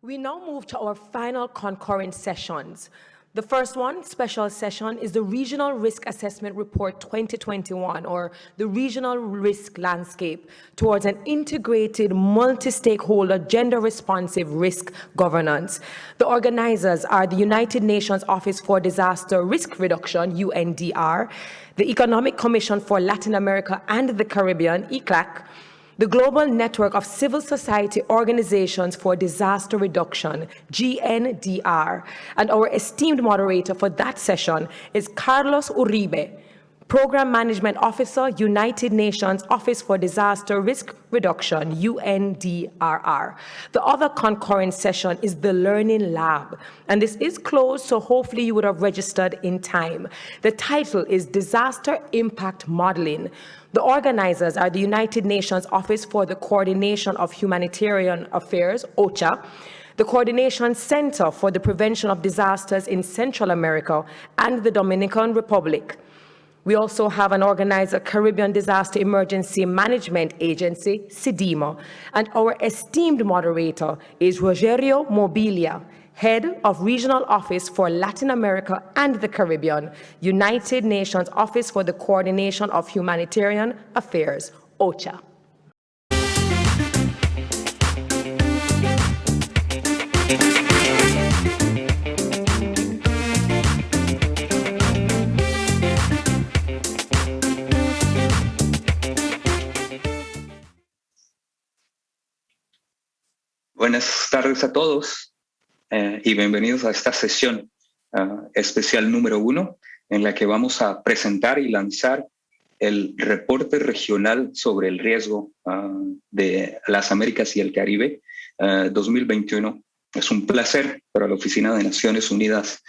We now move to our final concurrent sessions. The first one, special session, is the Regional Risk Assessment Report 2021, or the Regional Risk Landscape towards an integrated, multi-stakeholder, gender-responsive risk governance. The organizers are the United Nations Office for Disaster Risk Reduction, UNDR, the Economic Commission for Latin America and the Caribbean, ECLAC, the Global Network of Civil Society Organizations for Disaster Reduction, GNDR, and our esteemed moderator for that session is Carlos Uribe, Program Management Officer, United Nations Office for Disaster Risk Reduction, UNDRR. The other concurrent session is the Learning Lab, and this is closed, so hopefully you would have registered in time. The title is Disaster Impact Modeling. The organizers are the United Nations Office for the Coordination of Humanitarian Affairs, OCHA, the Coordination Center for the Prevention of Disasters in Central America, and the Dominican Republic. We also have an organizer, Caribbean Disaster Emergency Management Agency, CIDEMA, and our esteemed moderator is Rogerio Mobilia, Head of Regional Office for Latin America and the Caribbean, United Nations Office for the Coordination of Humanitarian Affairs, OCHA. Buenas tardes a todos y bienvenidos a esta sesión especial número 1 en la que vamos a presentar y lanzar el reporte regional sobre el riesgo de las Américas y el Caribe 2021. Es un placer para la Oficina de Naciones Unidas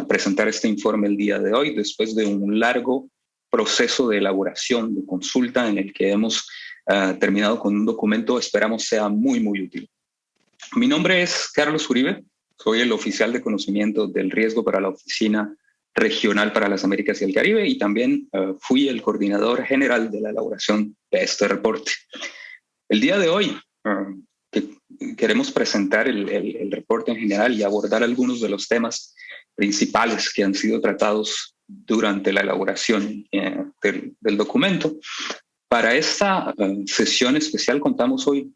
presentar este informe el día de hoy después de un largo proceso de elaboración, de consulta en el que hemos terminado con un documento, esperamos sea muy útil. Mi nombre es Carlos Uribe, soy el oficial de conocimiento del riesgo para la Oficina Regional para las Américas y el Caribe y también fui el coordinador general de la elaboración de este reporte. El día de hoy queremos presentar el reporte en general y abordar algunos de los temas principales que han sido tratados durante la elaboración del documento. Para esta sesión especial contamos hoy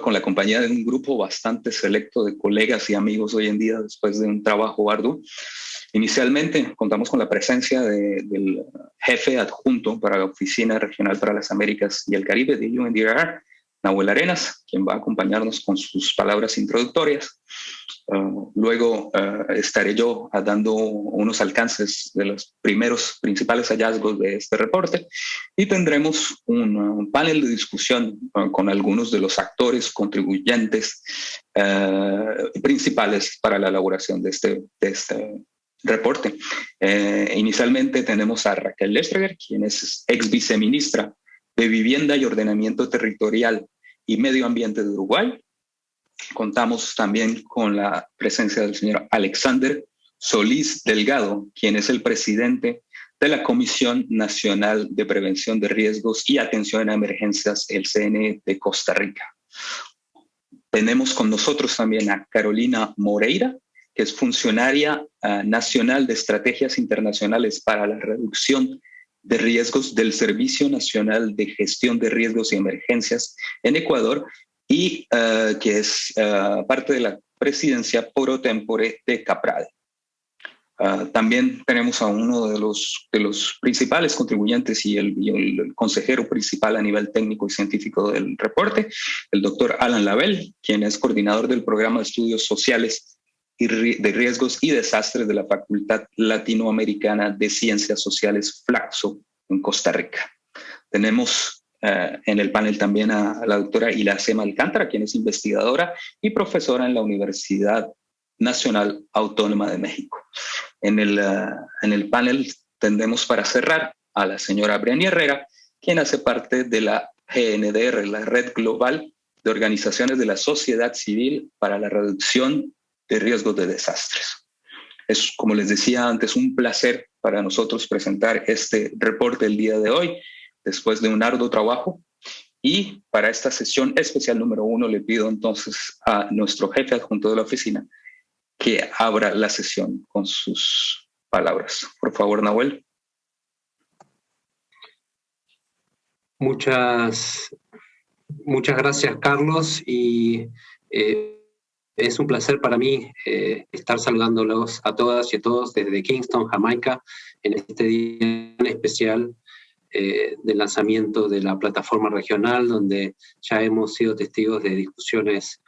con la compañía de un grupo bastante selecto de colegas y amigos hoy en día después de un trabajo arduo. Inicialmente contamos con la presencia del jefe adjunto para la Oficina Regional para las Américas y el Caribe de UNDRR, Nahuel Arenas, quien va a acompañarnos con sus palabras introductorias. Luego estaré yo dando unos alcances de los principales hallazgos de este reporte y tendremos un panel de discusión con algunos de los actores contribuyentes principales para la elaboración de este reporte. Inicialmente tenemos a Raquel Lestreger, quien es ex viceministra de Vivienda y Ordenamiento Territorial y Medio Ambiente de Uruguay. Contamos también con la presencia del señor Alexander Solís Delgado, quien es el presidente de la Comisión Nacional de Prevención de Riesgos y Atención a Emergencias, el CNE de Costa Rica. Tenemos con nosotros también a Carolina Moreira, que es funcionaria nacional de Estrategias Internacionales para la Reducción de Riesgos del Servicio Nacional de Gestión de Riesgos y Emergencias en Ecuador, y que es parte de la presidencia pro tempore de CAPRADE. También tenemos a uno de los principales contribuyentes y el consejero principal a nivel técnico y científico del reporte, el doctor Alan Label, quien es coordinador del Programa de Estudios Sociales y de Riesgos y Desastres de la Facultad Latinoamericana de Ciencias Sociales, FLACSO, en Costa Rica. Tenemos en el panel también a la doctora Ilacema Alcántara, quien es investigadora y profesora en la Universidad Nacional Autónoma de México. En el panel tendremos para cerrar a la señora Briani Herrera, quien hace parte de la GNDR, la Red Global de Organizaciones de la Sociedad Civil para la Reducción de Riesgos de Desastres. Es, como les decía antes, un placer para nosotros presentar este reporte el día de hoy, después de un arduo trabajo, Y para esta sesión especial número 1 le pido entonces a nuestro jefe adjunto de la oficina que abra la sesión con sus palabras. Por favor, Nahuel. Muchas gracias, Carlos, y es un placer para mí estar saludándolos a todas y a todos desde Kingston, Jamaica, en este día especial del lanzamiento de la plataforma regional, donde ya hemos sido testigos de discusiones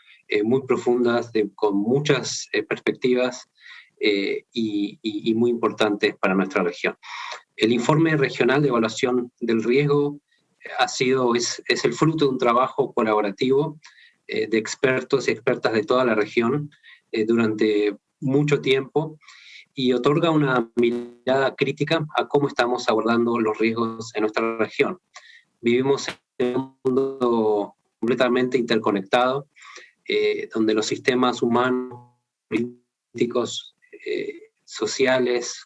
muy profundas, con muchas perspectivas y muy importantes para nuestra región. El informe regional de evaluación del riesgo es el fruto de un trabajo colaborativo de expertos y expertas de toda la región durante mucho tiempo, y otorga una mirada crítica a cómo estamos abordando los riesgos en nuestra región. Vivimos en un mundo completamente interconectado, donde los sistemas humanos, políticos, sociales,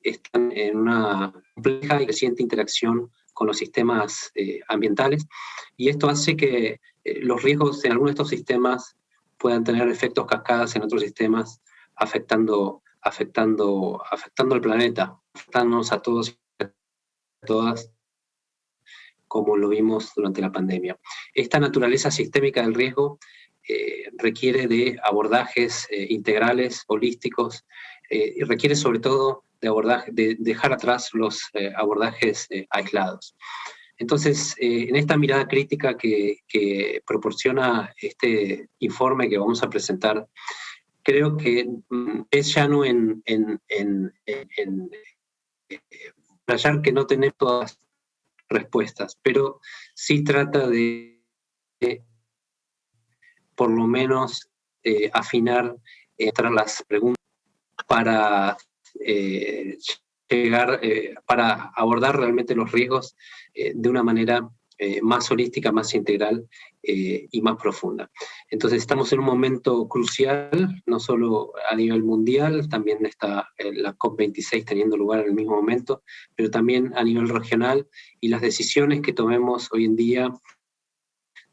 están en una compleja y creciente interacción con los sistemas ambientales, y esto hace que los riesgos en algunos de estos sistemas puedan tener efectos cascadas en otros sistemas, afectando al planeta, afectándonos a todos y a todas, como lo vimos durante la pandemia. Esta naturaleza sistémica del riesgo requiere de abordajes integrales, holísticos, y requiere sobre todo de dejar atrás los abordajes aislados. Entonces, en esta mirada crítica que proporciona este informe que vamos a presentar, creo que es llano en playar que no tenemos todas respuestas, pero sí trata de por lo menos afinar tras las preguntas para para abordar realmente los riesgos de una manera más holística, más integral y más profunda. Entonces estamos en un momento crucial, no solo a nivel mundial, también está la COP26 teniendo lugar en el mismo momento, pero también a nivel regional, y las decisiones que tomemos hoy en día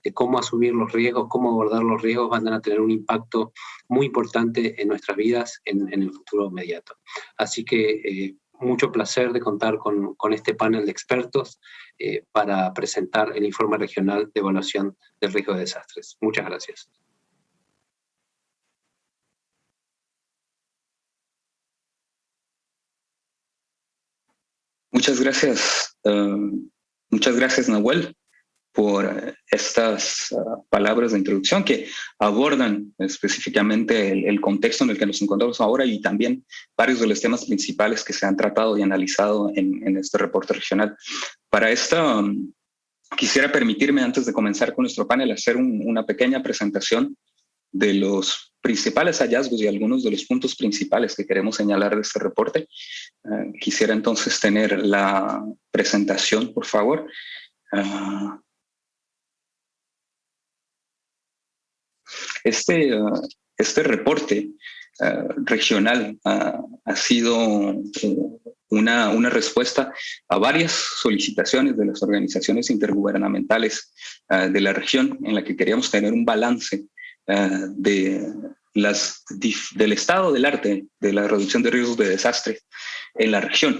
de cómo asumir los riesgos, cómo abordar los riesgos, van a tener un impacto muy importante en nuestras vidas en el futuro inmediato. Así que mucho placer de contar con este panel de expertos para presentar el informe regional de evaluación del riesgo de desastres. Muchas gracias. Muchas gracias, Nahuel, por estas palabras de introducción que abordan específicamente el contexto en el que nos encontramos ahora, y también varios de los temas principales que se han tratado y analizado en este reporte regional. Para esto, quisiera permitirme, antes de comenzar con nuestro panel, hacer una pequeña presentación de los principales hallazgos y algunos de los puntos principales que queremos señalar de este reporte. Quisiera entonces tener la presentación, por favor. Este reporte regional ha sido una respuesta a varias solicitaciones de las organizaciones intergubernamentales de la región, en la que queríamos tener un balance del estado del arte de la reducción de riesgos de desastre en la región.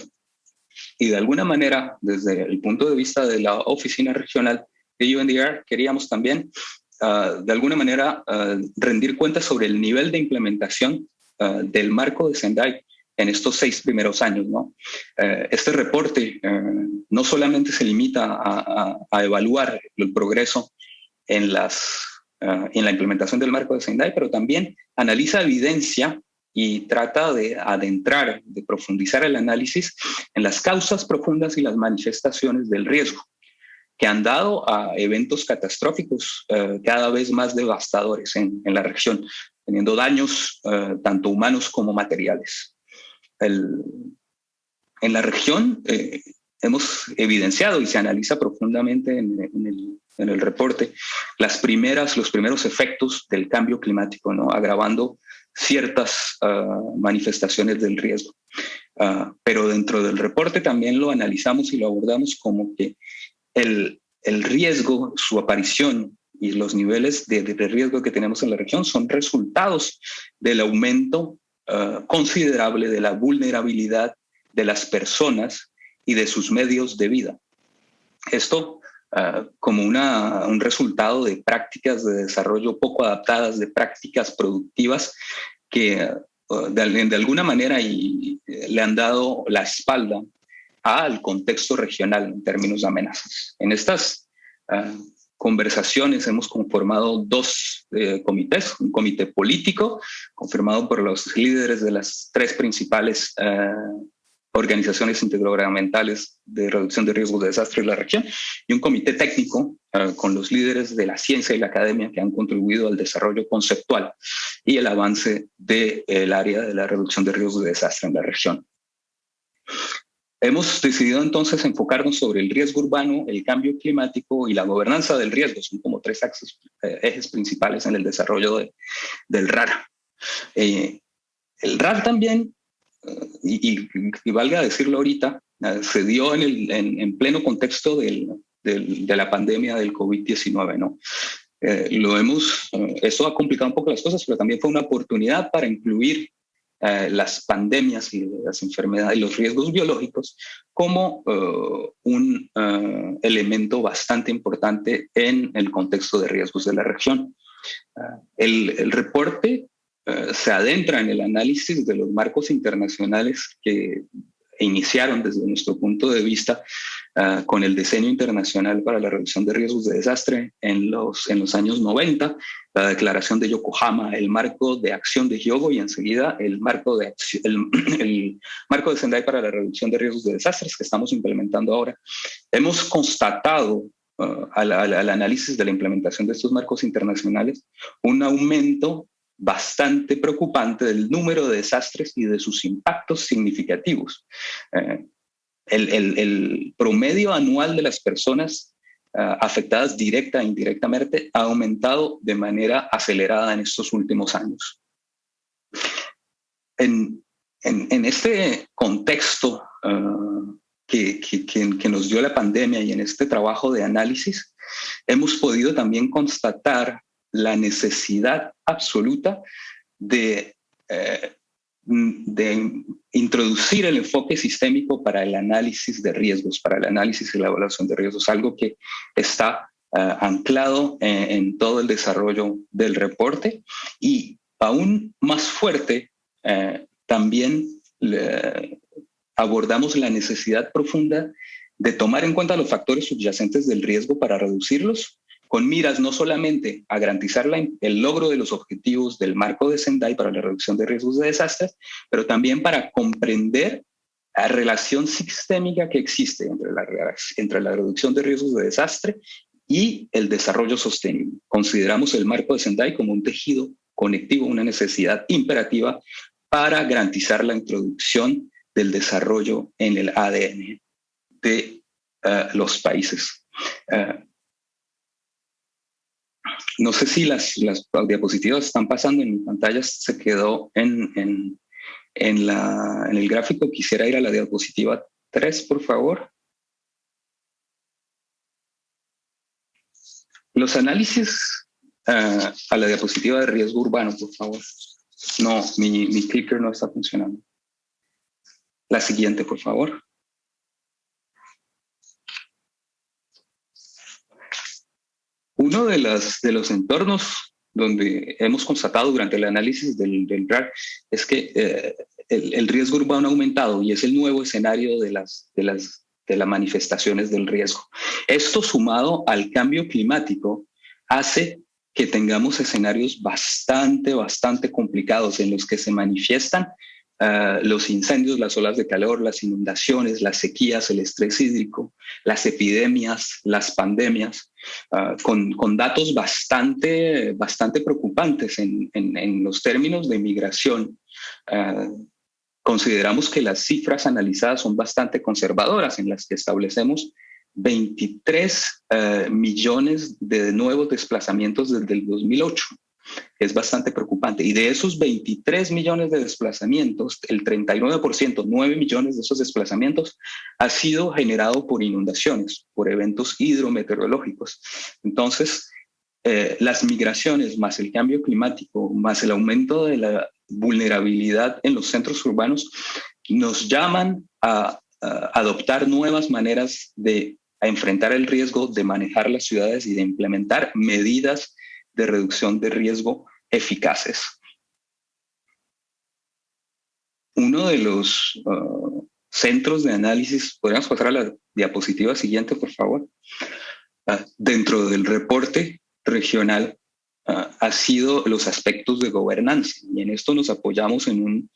Y de alguna manera, desde el punto de vista de la oficina regional de UNDR, queríamos también de alguna manera rendir cuentas sobre el nivel de implementación del marco de Sendai en estos 6 primeros años, ¿no? Este reporte no solamente se limita a evaluar el progreso en la implementación del marco de Sendai, pero también analiza evidencia y trata de adentrar, de profundizar el análisis en las causas profundas y las manifestaciones del riesgo, que han dado a eventos catastróficos cada vez más devastadores en la región, teniendo daños tanto humanos como materiales. En la región hemos evidenciado, y se analiza profundamente en el reporte, los primeros efectos del cambio climático, ¿no? Agravando ciertas manifestaciones del riesgo. Pero dentro del reporte también lo analizamos y lo abordamos como que el riesgo, su aparición y los niveles de riesgo que tenemos en la región son resultados del aumento considerable de la vulnerabilidad de las personas y de sus medios de vida. Esto como un resultado de prácticas de desarrollo poco adaptadas, de prácticas productivas que de alguna manera le han dado la espalda al contexto regional en términos de amenazas. En estas conversaciones hemos conformado dos comités, un comité político conformado por los líderes de las tres principales organizaciones intergubernamentales de reducción de riesgos de desastre en la región, y un comité técnico con los líderes de la ciencia y la academia que han contribuido al desarrollo conceptual y el avance del área de la reducción de riesgos de desastre en la región. Hemos decidido entonces enfocarnos sobre el riesgo urbano, el cambio climático y la gobernanza del riesgo. Son como tres ejes principales en el desarrollo del RAR. El RAR también, y valga decirlo ahorita, se dio en pleno contexto de la pandemia del COVID-19, ¿no? Eso ha complicado un poco las cosas, pero también fue una oportunidad para incluir las pandemias y las enfermedades y los riesgos biológicos como un elemento bastante importante en el contexto de riesgos de la región. El reporte se adentra en el análisis de los marcos internacionales que iniciaron desde nuestro punto de vista con el Diseño Internacional para la Reducción de Riesgos de Desastre en los años 90, la Declaración de Yokohama, el Marco de Acción de Hyogo y enseguida el Marco de Sendai para la Reducción de Riesgos de Desastres que estamos implementando ahora. Hemos constatado al análisis de la implementación de estos marcos internacionales un aumento bastante preocupante del número de desastres y de sus impactos significativos. El promedio anual de las personas afectadas directa e indirectamente ha aumentado de manera acelerada en estos últimos años. En este contexto que nos dio la pandemia y en este trabajo de análisis, hemos podido también constatar la necesidad absoluta de introducir el enfoque sistémico para el análisis de riesgos, para el análisis y la evaluación de riesgos, algo que está anclado en todo el desarrollo del reporte y aún más fuerte también abordamos la necesidad profunda de tomar en cuenta los factores subyacentes del riesgo para reducirlos, con miras no solamente a garantizar el logro de los objetivos del marco de Sendai para la reducción de riesgos de desastres, pero también para comprender la relación sistémica que existe entre la reducción de riesgos de desastre y el desarrollo sostenible. Consideramos el marco de Sendai como un tejido conectivo, una necesidad imperativa para garantizar la introducción del desarrollo en el ADN de los países. No sé si las diapositivas están pasando en mi pantalla, se quedó en el gráfico. Quisiera ir a la diapositiva 3, por favor. Los análisis a la diapositiva de riesgo urbano, por favor. No, mi clicker no está funcionando. La siguiente, por favor. Uno de los entornos donde hemos constatado durante el análisis del RAR es que el riesgo urbano ha aumentado y es el nuevo escenario de las manifestaciones del riesgo. Esto sumado al cambio climático hace que tengamos escenarios bastante complicados en los que se manifiestan los incendios, las olas de calor, las inundaciones, las sequías, el estrés hídrico, las epidemias, las pandemias, con datos bastante preocupantes en los términos de migración. Consideramos que las cifras analizadas son bastante conservadoras, en las que establecemos 23 millones de nuevos desplazamientos desde el 2008. Es bastante preocupante. Y de esos 23 millones de desplazamientos, el 39%, 9 millones de esos desplazamientos, ha sido generado por inundaciones, por eventos hidrometeorológicos. Entonces, las migraciones, más el cambio climático, más el aumento de la vulnerabilidad en los centros urbanos, nos llaman a adoptar nuevas maneras de enfrentar el riesgo, de manejar las ciudades y de implementar medidas de reducción de riesgo eficaces. Uno de los centros de análisis, podríamos pasar a la diapositiva siguiente, por favor. Dentro del reporte regional ha sido los aspectos de gobernanza, y en esto nos apoyamos en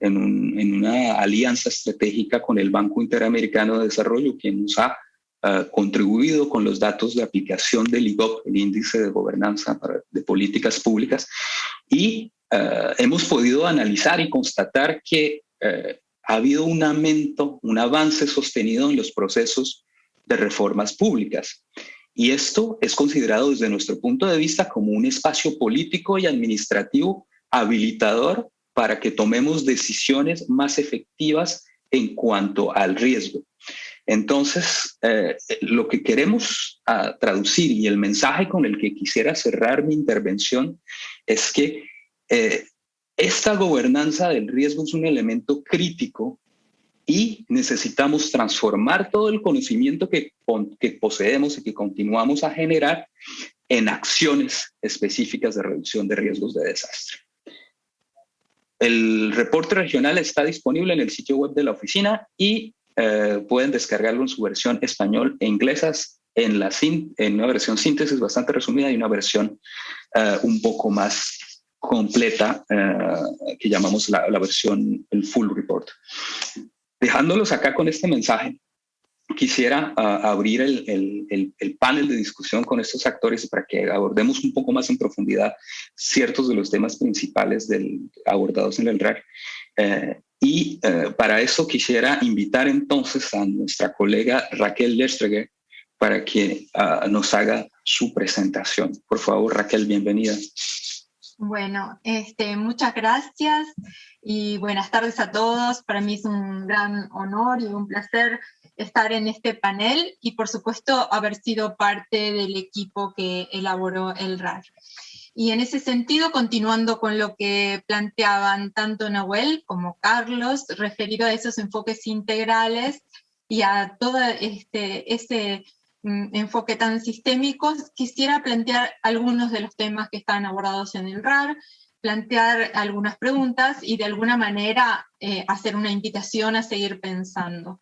una alianza estratégica con el Banco Interamericano de Desarrollo, que nos ha contribuido con los datos de aplicación del IGOP, el Índice de Gobernanza de Políticas Públicas, y hemos podido analizar y constatar que ha habido un aumento, un avance sostenido en los procesos de reformas públicas. Y esto es considerado desde nuestro punto de vista como un espacio político y administrativo habilitador para que tomemos decisiones más efectivas en cuanto al riesgo. Entonces, lo que queremos traducir y el mensaje con el que quisiera cerrar mi intervención es que esta gobernanza del riesgo es un elemento crítico y necesitamos transformar todo el conocimiento que poseemos y que continuamos a generar en acciones específicas de reducción de riesgos de desastre. El reporte regional está disponible en el sitio web de la oficina y pueden descargarlo en su versión español e inglesa, en una versión síntesis bastante resumida y una versión un poco más completa que llamamos la versión, el full report. Dejándolos acá con este mensaje, quisiera abrir el panel de discusión con estos actores para que abordemos un poco más en profundidad ciertos de los temas principales abordados en el RAR. Para eso quisiera invitar entonces a nuestra colega Raquel Lerstreger para que nos haga su presentación. Por favor, Raquel, bienvenida. Bueno, muchas gracias y buenas tardes a todos. Para mí es un gran honor y un placer estar en este panel y, por supuesto, haber sido parte del equipo que elaboró el RAR. Y en ese sentido, continuando con lo que planteaban tanto Nahuel como Carlos, referido a esos enfoques integrales y a todo ese enfoque tan sistémico, quisiera plantear algunos de los temas que están abordados en el RAR, plantear algunas preguntas y de alguna manera hacer una invitación a seguir pensando.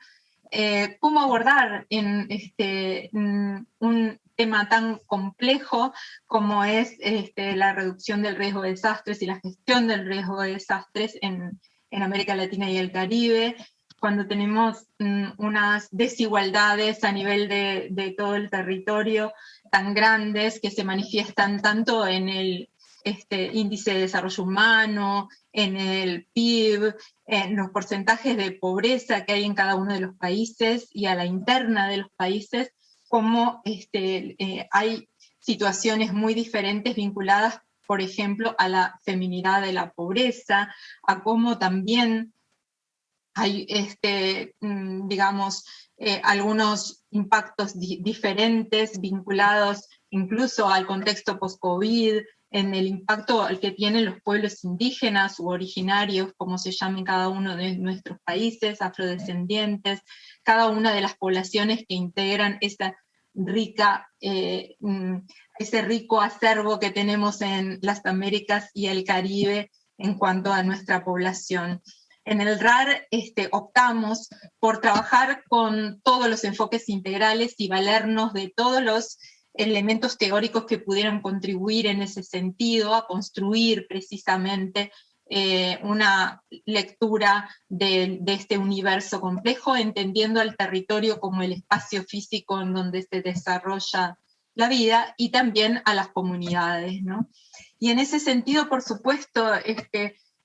¿Cómo abordar un tema tan complejo como es la reducción del riesgo de desastres y la gestión del riesgo de desastres en América Latina y el Caribe, cuando tenemos unas desigualdades a nivel de todo el territorio tan grandes que se manifiestan tanto en el índice de desarrollo humano, en el PIB, en los porcentajes de pobreza que hay en cada uno de los países y a la interna de los países, como hay situaciones muy diferentes vinculadas, por ejemplo, a la feminidad de la pobreza, a cómo también hay, digamos, algunos impactos diferentes vinculados incluso al contexto post-COVID, en el impacto al que tienen los pueblos indígenas u originarios, como se llaman cada uno de nuestros países, afrodescendientes, cada una de las poblaciones que integran esa rica, ese rico acervo que tenemos en las Américas y el Caribe en cuanto a nuestra población. En el RAR optamos por trabajar con todos los enfoques integrales y valernos de todos los elementos teóricos que pudieran contribuir en ese sentido, a construir precisamente una lectura de este universo complejo, entendiendo al territorio como el espacio físico en donde se desarrolla la vida, y también a las comunidades, ¿no? Y en ese sentido, por supuesto,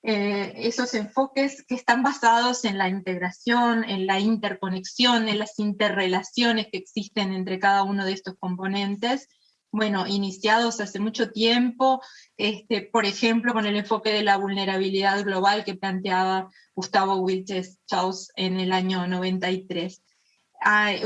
esos enfoques que están basados en la integración, en la interconexión, en las interrelaciones que existen entre cada uno de estos componentes, bueno, iniciados hace mucho tiempo, por ejemplo, con el enfoque de la vulnerabilidad global que planteaba Gustavo Wilches-Chaus en el año 93.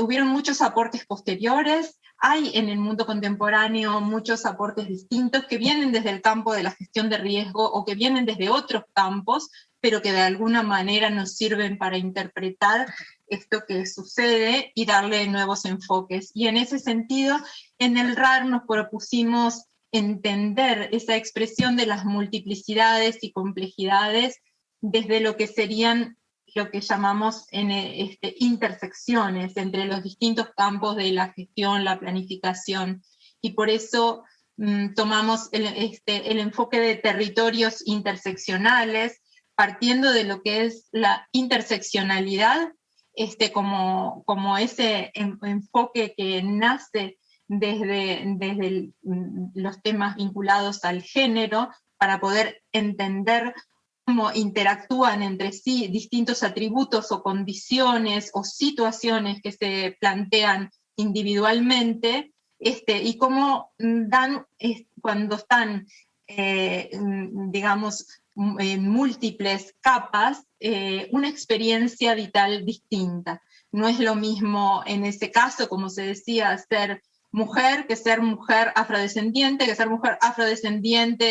Hubieron muchos aportes posteriores, hay en el mundo contemporáneo muchos aportes distintos que vienen desde el campo de la gestión de riesgo o que vienen desde otros campos, pero que de alguna manera nos sirven para interpretar esto que sucede y darle nuevos enfoques. Y en ese sentido, en el RAR nos propusimos entender esa expresión de las multiplicidades y complejidades desde lo que serían lo que llamamos intersecciones entre los distintos campos de la gestión, la planificación, y por eso tomamos el enfoque de territorios interseccionales, partiendo de lo que es la interseccionalidad, como ese enfoque que nace desde los temas vinculados al género, para poder entender cómo interactúan entre sí distintos atributos o condiciones o situaciones que se plantean individualmente, y cómo dan, cuando están, digamos, en múltiples capas, una experiencia vital distinta. No es lo mismo en ese caso, como se decía, ser mujer que ser mujer afrodescendiente,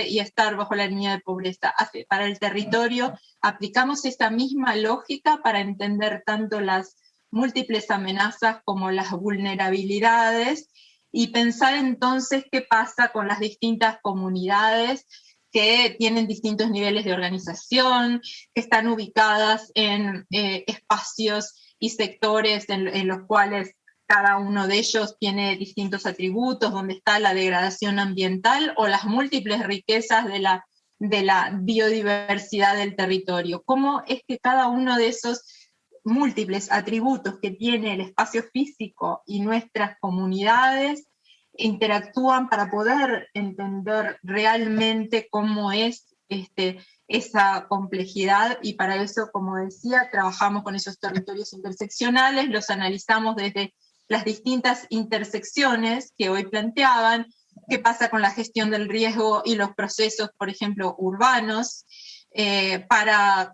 y estar bajo la línea de pobreza. Para el territorio aplicamos esta misma lógica para entender tanto las múltiples amenazas como las vulnerabilidades, y pensar entonces qué pasa con las distintas comunidades que tienen distintos niveles de organización, que están ubicadas en espacios y sectores en los cuales cada uno de ellos tiene distintos atributos, donde está la degradación ambiental o las múltiples riquezas de la biodiversidad del territorio. ¿Cómo es que cada uno de esos múltiples atributos que tiene el espacio físico y nuestras comunidades interactúan para poder entender realmente cómo es esa complejidad? Y para eso, como decía, trabajamos con esos territorios interseccionales, los analizamos desde las distintas intersecciones que hoy planteaban, qué pasa con la gestión del riesgo y los procesos, por ejemplo, urbanos, para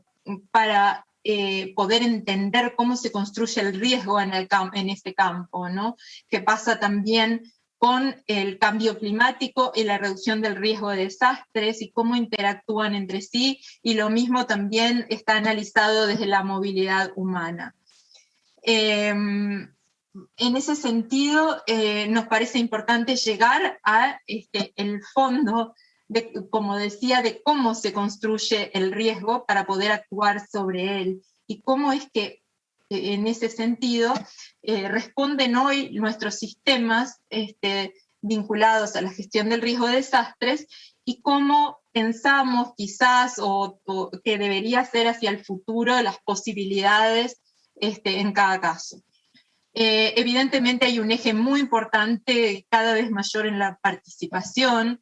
poder entender cómo se construye el riesgo en este campo, ¿no? Qué pasa también con el cambio climático y la reducción del riesgo de desastres y cómo interactúan entre sí, y lo mismo también está analizado desde la movilidad humana. En ese sentido, nos parece importante llegar a el fondo, como decía, de cómo se construye el riesgo para poder actuar sobre él, y cómo es que en ese sentido responden hoy nuestros sistemas vinculados a la gestión del riesgo de desastres, y cómo pensamos quizás o que debería ser hacia el futuro las posibilidades en cada caso. Evidentemente hay un eje muy importante, cada vez mayor, en la participación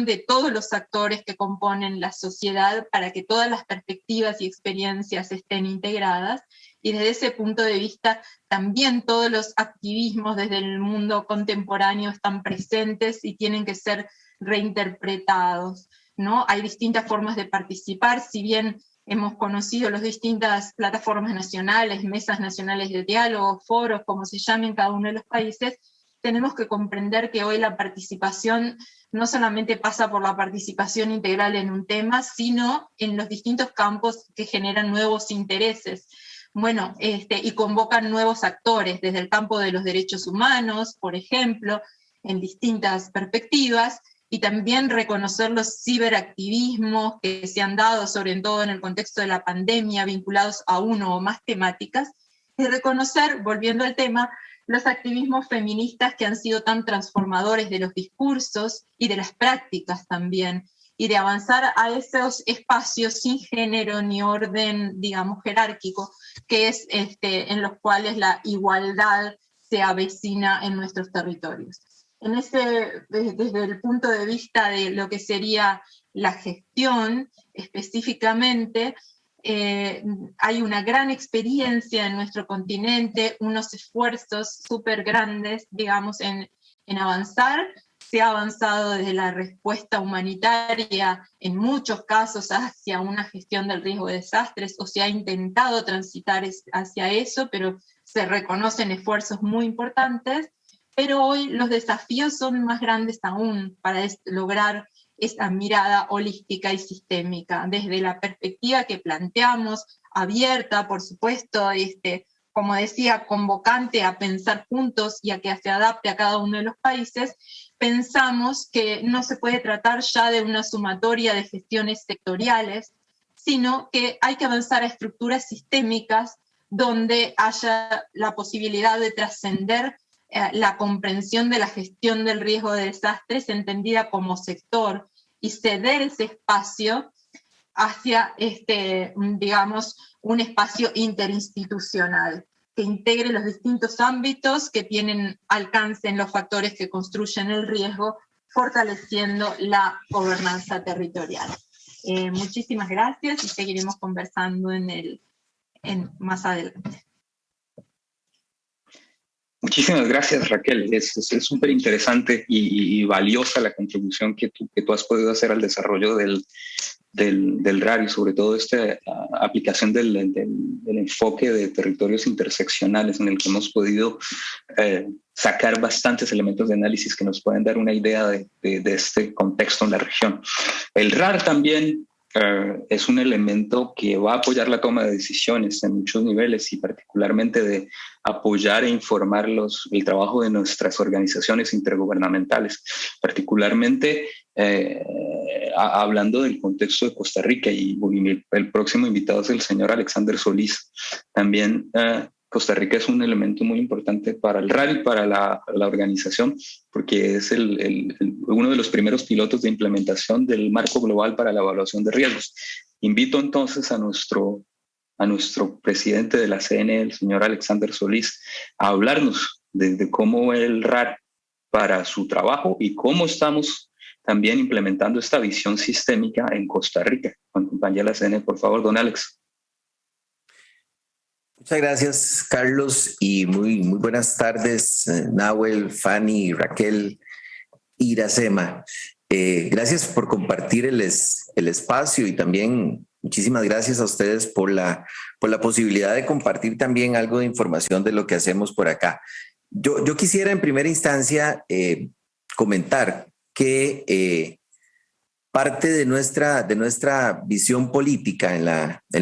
de todos los actores que componen la sociedad, para que todas las perspectivas y experiencias estén integradas, y desde ese punto de vista también todos los activismos desde el mundo contemporáneo están presentes y tienen que ser reinterpretados, ¿no? Hay distintas formas de participar, si bien hemos conocido las distintas plataformas nacionales, mesas nacionales de diálogo, foros, como se llamen cada uno de los países, tenemos que comprender que hoy la participación no solamente pasa por la participación integral en un tema, sino en los distintos campos que generan nuevos intereses. Bueno, y convocan nuevos actores, desde el campo de los derechos humanos, por ejemplo, en distintas perspectivas, y también reconocer los ciberactivismos que se han dado, sobre todo en el contexto de la pandemia, vinculados a uno o más temáticas, y reconocer, volviendo al tema, los activismos feministas que han sido tan transformadores de los discursos y de las prácticas también, y de avanzar a esos espacios sin género ni orden, digamos, jerárquico, que es en los cuales la igualdad se avecina en nuestros territorios. Desde el punto de vista de lo que sería la gestión específicamente, hay una gran experiencia en nuestro continente, unos esfuerzos súper grandes, digamos, en en avanzar. Se ha avanzado desde la respuesta humanitaria en muchos casos hacia una gestión del riesgo de desastres, o se ha intentado transitar hacia eso, pero se reconocen esfuerzos muy importantes. Pero hoy los desafíos son más grandes aún para lograr esta mirada holística y sistémica, desde la perspectiva que planteamos, abierta, por supuesto, como decía, convocante a pensar juntos y a que se adapte a cada uno de los países. Pensamos que no se puede tratar ya de una sumatoria de gestiones sectoriales, sino que hay que avanzar a estructuras sistémicas donde haya la posibilidad de trascender la comprensión de la gestión del riesgo de desastres entendida como sector y ceder ese espacio hacia, digamos, un espacio interinstitucional que integre los distintos ámbitos que tienen alcance en los factores que construyen el riesgo, fortaleciendo la gobernanza territorial. Muchísimas gracias y seguiremos conversando más adelante. Muchísimas gracias, Raquel. Es súper interesante y valiosa la contribución que tú has podido hacer al desarrollo del RAR, y sobre todo esta aplicación del enfoque de territorios interseccionales, en el que hemos podido sacar bastantes elementos de análisis que nos pueden dar una idea de este contexto en la región. El RAR también es un elemento que va a apoyar la toma de decisiones en muchos niveles, y particularmente de apoyar e informar el trabajo de nuestras organizaciones intergubernamentales, particularmente hablando del contexto de Costa Rica, y el próximo invitado es el señor Alexander Solís. También Costa Rica es un elemento muy importante para el RAR y para la organización, porque es uno de los primeros pilotos de implementación del marco global para la evaluación de riesgos. Invito entonces a nuestro presidente de la CNE, el señor Alexander Solís, a hablarnos de cómo ve el RAR para su trabajo y cómo estamos también implementando esta visión sistémica en Costa Rica. Acompañe a la CNE, por favor, don Alex. Muchas gracias, Carlos, y muy buenas tardes, Nahuel, Fanny, Raquel, Iracema. Gracias por compartir el espacio, y también muchísimas gracias a ustedes por la posibilidad de compartir también algo de información de lo que hacemos por acá. Yo quisiera en primera instancia comentar que parte de nuestra visión política en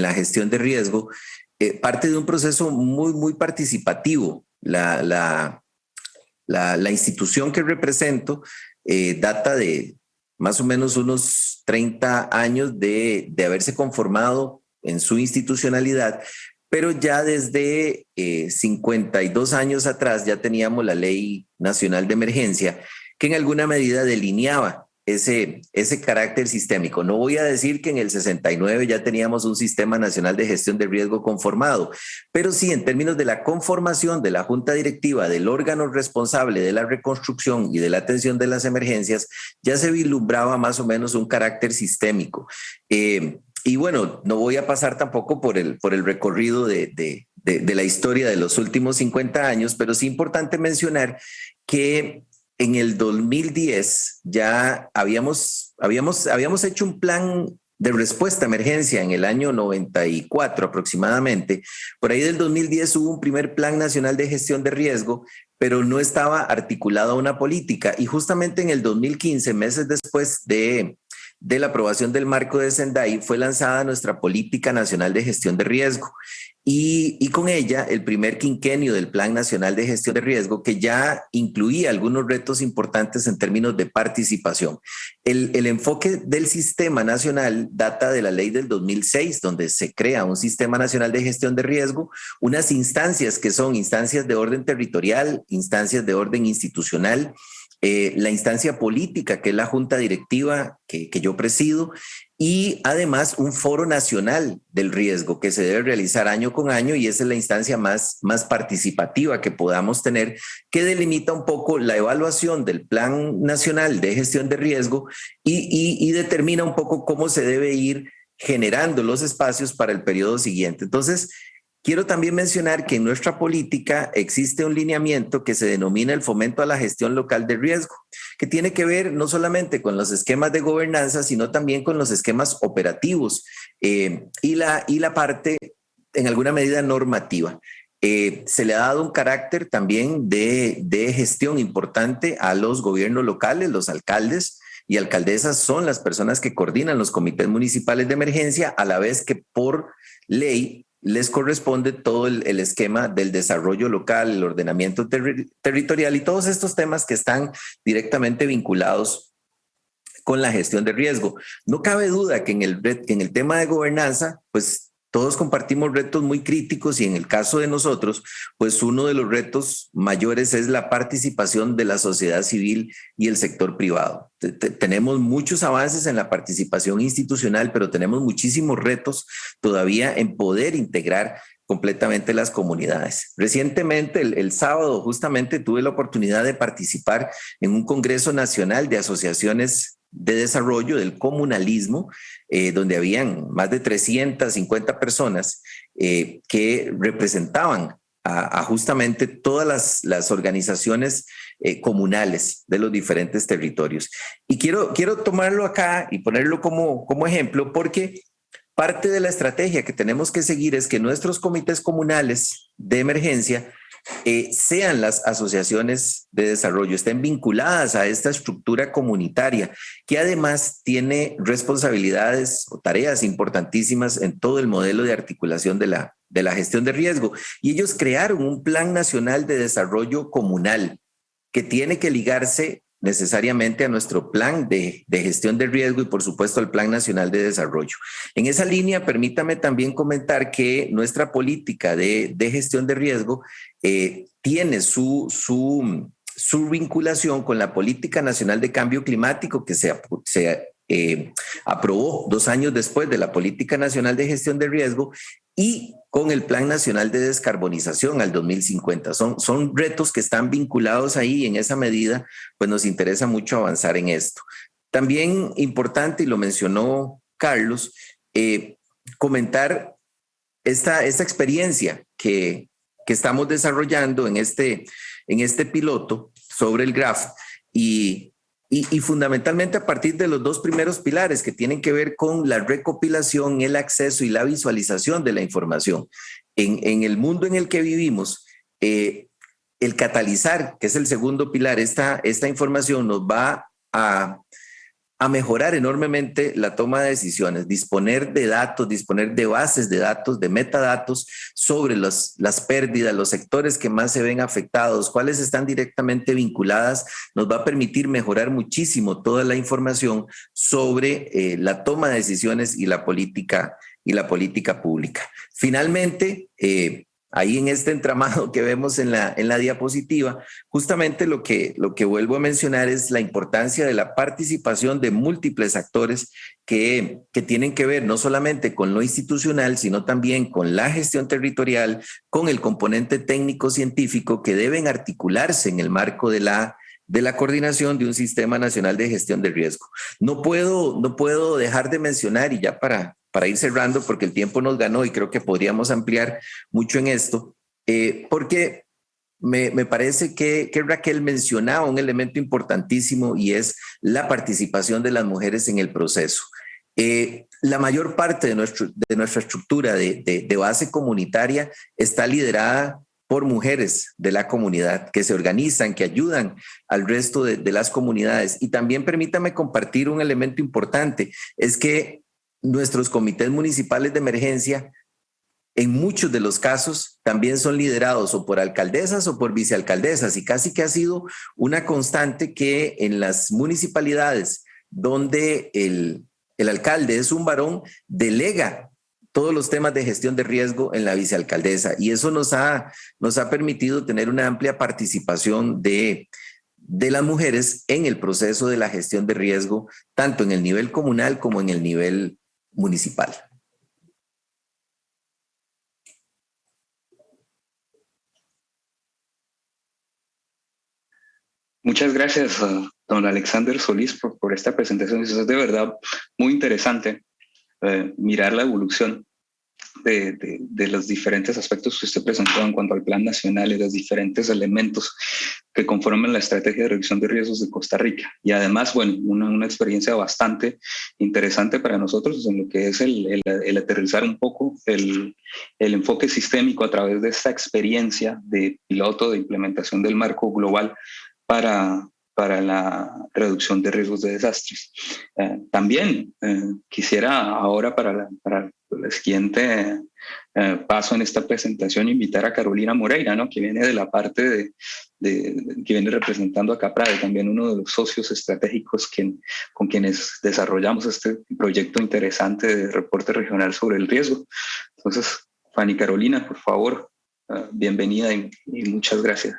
la gestión de riesgo parte de un proceso muy participativo. La institución que represento data de más o menos unos 30 años de haberse conformado en su institucionalidad, pero ya desde 52 años atrás ya teníamos la Ley Nacional de Emergencia, que en alguna medida delineaba ese carácter sistémico. No voy a decir que en el 69 ya teníamos un Sistema Nacional de Gestión de Riesgo conformado, pero sí en términos de la conformación de la Junta Directiva, del órgano responsable de la reconstrucción y de la atención de las emergencias, ya se vislumbraba más o menos un carácter sistémico. Y bueno, no voy a pasar tampoco por el recorrido de la historia de los últimos 50 años, pero sí importante mencionar que en el 2010 ya habíamos hecho un plan de respuesta a emergencia en el año 94 aproximadamente. Por ahí del 2010 hubo un primer Plan Nacional de Gestión de Riesgo, pero no estaba articulada una política. Y justamente en el 2015, meses después de la aprobación del marco de Sendai, fue lanzada nuestra Política Nacional de Gestión de Riesgo. Y con ella el primer quinquenio del Plan Nacional de Gestión de Riesgo, que ya incluía algunos retos importantes en términos de participación. El enfoque del sistema nacional data de la ley del 2006, donde se crea un Sistema Nacional de Gestión de Riesgo, unas instancias que son instancias de orden territorial, instancias de orden institucional, la instancia política, que es la Junta Directiva que yo presido, y además un foro nacional del riesgo que se debe realizar año con año, y esa es la instancia más participativa que podamos tener, que delimita un poco la evaluación del Plan Nacional de Gestión de Riesgo y determina un poco cómo se debe ir generando los espacios para el periodo siguiente. Entonces, quiero también mencionar que en nuestra política existe un lineamiento que se denomina el fomento a la gestión local de riesgo, que tiene que ver no solamente con los esquemas de gobernanza, sino también con los esquemas operativos y la parte, en alguna medida, normativa. Se le ha dado un carácter también de gestión importante a los gobiernos locales, los alcaldes y alcaldesas son las personas que coordinan los comités municipales de emergencia, a la vez que por ley les corresponde todo el esquema del desarrollo local, el ordenamiento territorial y todos estos temas que están directamente vinculados con la gestión de riesgo. No cabe duda que en el tema de gobernanza, pues todos compartimos retos muy críticos y en el caso de nosotros, pues uno de los retos mayores es la participación de la sociedad civil y el sector privado. Tenemos muchos avances en la participación institucional, pero tenemos muchísimos retos todavía en poder integrar completamente las comunidades. Recientemente, el sábado, justamente tuve la oportunidad de participar en un Congreso Nacional de Asociaciones de Desarrollo del Comunalismo, donde habían más de 350 personas que representaban a justamente todas las organizaciones comunales de los diferentes territorios. Y quiero tomarlo acá y ponerlo como ejemplo porque parte de la estrategia que tenemos que seguir es que nuestros comités comunales de emergencia sean las asociaciones de desarrollo, estén vinculadas a esta estructura comunitaria, que además tiene responsabilidades o tareas importantísimas en todo el modelo de articulación de la gestión de riesgo. Y ellos crearon un Plan Nacional de Desarrollo Comunal que tiene que ligarse necesariamente a nuestro plan de gestión de riesgo y por supuesto al Plan Nacional de Desarrollo. En esa línea, permítame también comentar que nuestra política de gestión de riesgo tiene su vinculación con la Política Nacional de Cambio Climático que se aprobó 2 años después de la Política Nacional de Gestión de Riesgo y con el Plan Nacional de Descarbonización al 2050. Son retos que están vinculados ahí y en esa medida pues nos interesa mucho avanzar en esto. También importante, y lo mencionó Carlos, comentar esta experiencia que estamos desarrollando en este piloto sobre el GRAF y fundamentalmente a partir de los 2 primeros pilares que tienen que ver con la recopilación, el acceso y la visualización de la información. En el mundo en el que vivimos, el catalizar, que es el segundo pilar, esta información nos va a mejorar enormemente la toma de decisiones, disponer de datos, disponer de bases de datos, de metadatos sobre las pérdidas, los sectores que más se ven afectados, cuáles están directamente vinculadas, nos va a permitir mejorar muchísimo toda la información sobre la toma de decisiones y la política pública. Finalmente, ahí en este entramado que vemos en la diapositiva, justamente lo que vuelvo a mencionar es la importancia de la participación de múltiples actores que tienen que ver no solamente con lo institucional, sino también con la gestión territorial, con el componente técnico-científico que deben articularse en el marco de la coordinación de un sistema nacional de gestión de riesgo. No puedo dejar de mencionar, y ya para ir cerrando, porque el tiempo nos ganó y creo que podríamos ampliar mucho en esto, porque me parece que Raquel mencionaba un elemento importantísimo y es la participación de las mujeres en el proceso. La mayor parte de nuestra estructura de base comunitaria está liderada por mujeres de la comunidad que se organizan, que ayudan al resto de las comunidades. Y también permítame compartir un elemento importante, es que nuestros comités municipales de emergencia, en muchos de los casos, también son liderados o por alcaldesas o por vicealcaldesas, y casi que ha sido una constante que en las municipalidades donde el alcalde es un varón, delega todos los temas de gestión de riesgo en la vicealcaldesa, y eso nos ha permitido tener una amplia participación de las mujeres en el proceso de la gestión de riesgo, tanto en el nivel comunal como en el nivel municipal. Muchas gracias, don Alexander Solís, por esta presentación. Eso es de verdad muy interesante, mirar la evolución de los diferentes aspectos que usted presentó en cuanto al Plan Nacional y los diferentes elementos que conforman la estrategia de reducción de riesgos de Costa Rica. Y además, bueno, una experiencia bastante interesante para nosotros en lo que es el aterrizar un poco el enfoque sistémico a través de esta experiencia de piloto de implementación del marco global para la reducción de riesgos de desastres. También quisiera ahora para el siguiente paso en esta presentación invitar a Carolina Moreira, ¿no? Que viene de la parte que viene representando a CAPRADE, también uno de los socios estratégicos con quienes desarrollamos este proyecto interesante de reporte regional sobre el riesgo. Entonces, Fanny Carolina, por favor, bienvenida y muchas gracias.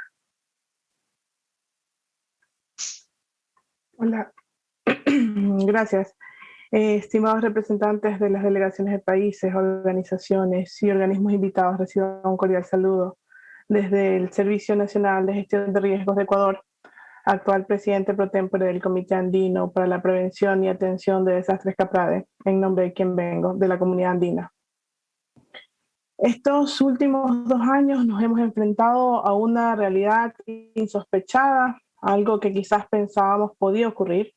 Hola, gracias. Estimados representantes de las delegaciones de países, organizaciones y organismos invitados, reciban un cordial saludo desde el Servicio Nacional de Gestión de Riesgos de Ecuador, actual presidente pro tempore del Comité Andino para la Prevención y Atención de Desastres CAPRADE, en nombre de quien vengo, de la comunidad andina. Estos últimos 2 años nos hemos enfrentado a una realidad insospechada, algo que quizás pensábamos podía ocurrir,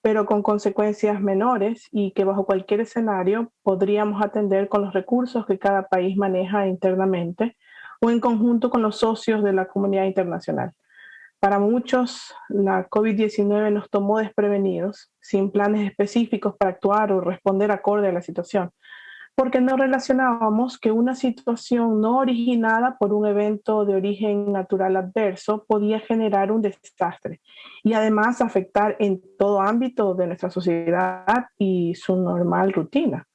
pero con consecuencias menores y que bajo cualquier escenario podríamos atender con los recursos que cada país maneja internamente o en conjunto con los socios de la comunidad internacional. Para muchos, la COVID-19 nos tomó desprevenidos, sin planes específicos para actuar o responder acorde a la situación, porque no relacionábamos que una situación no originada por un evento de origen natural adverso podía generar un desastre y además afectar en todo ámbito de nuestra sociedad y su normal rutina.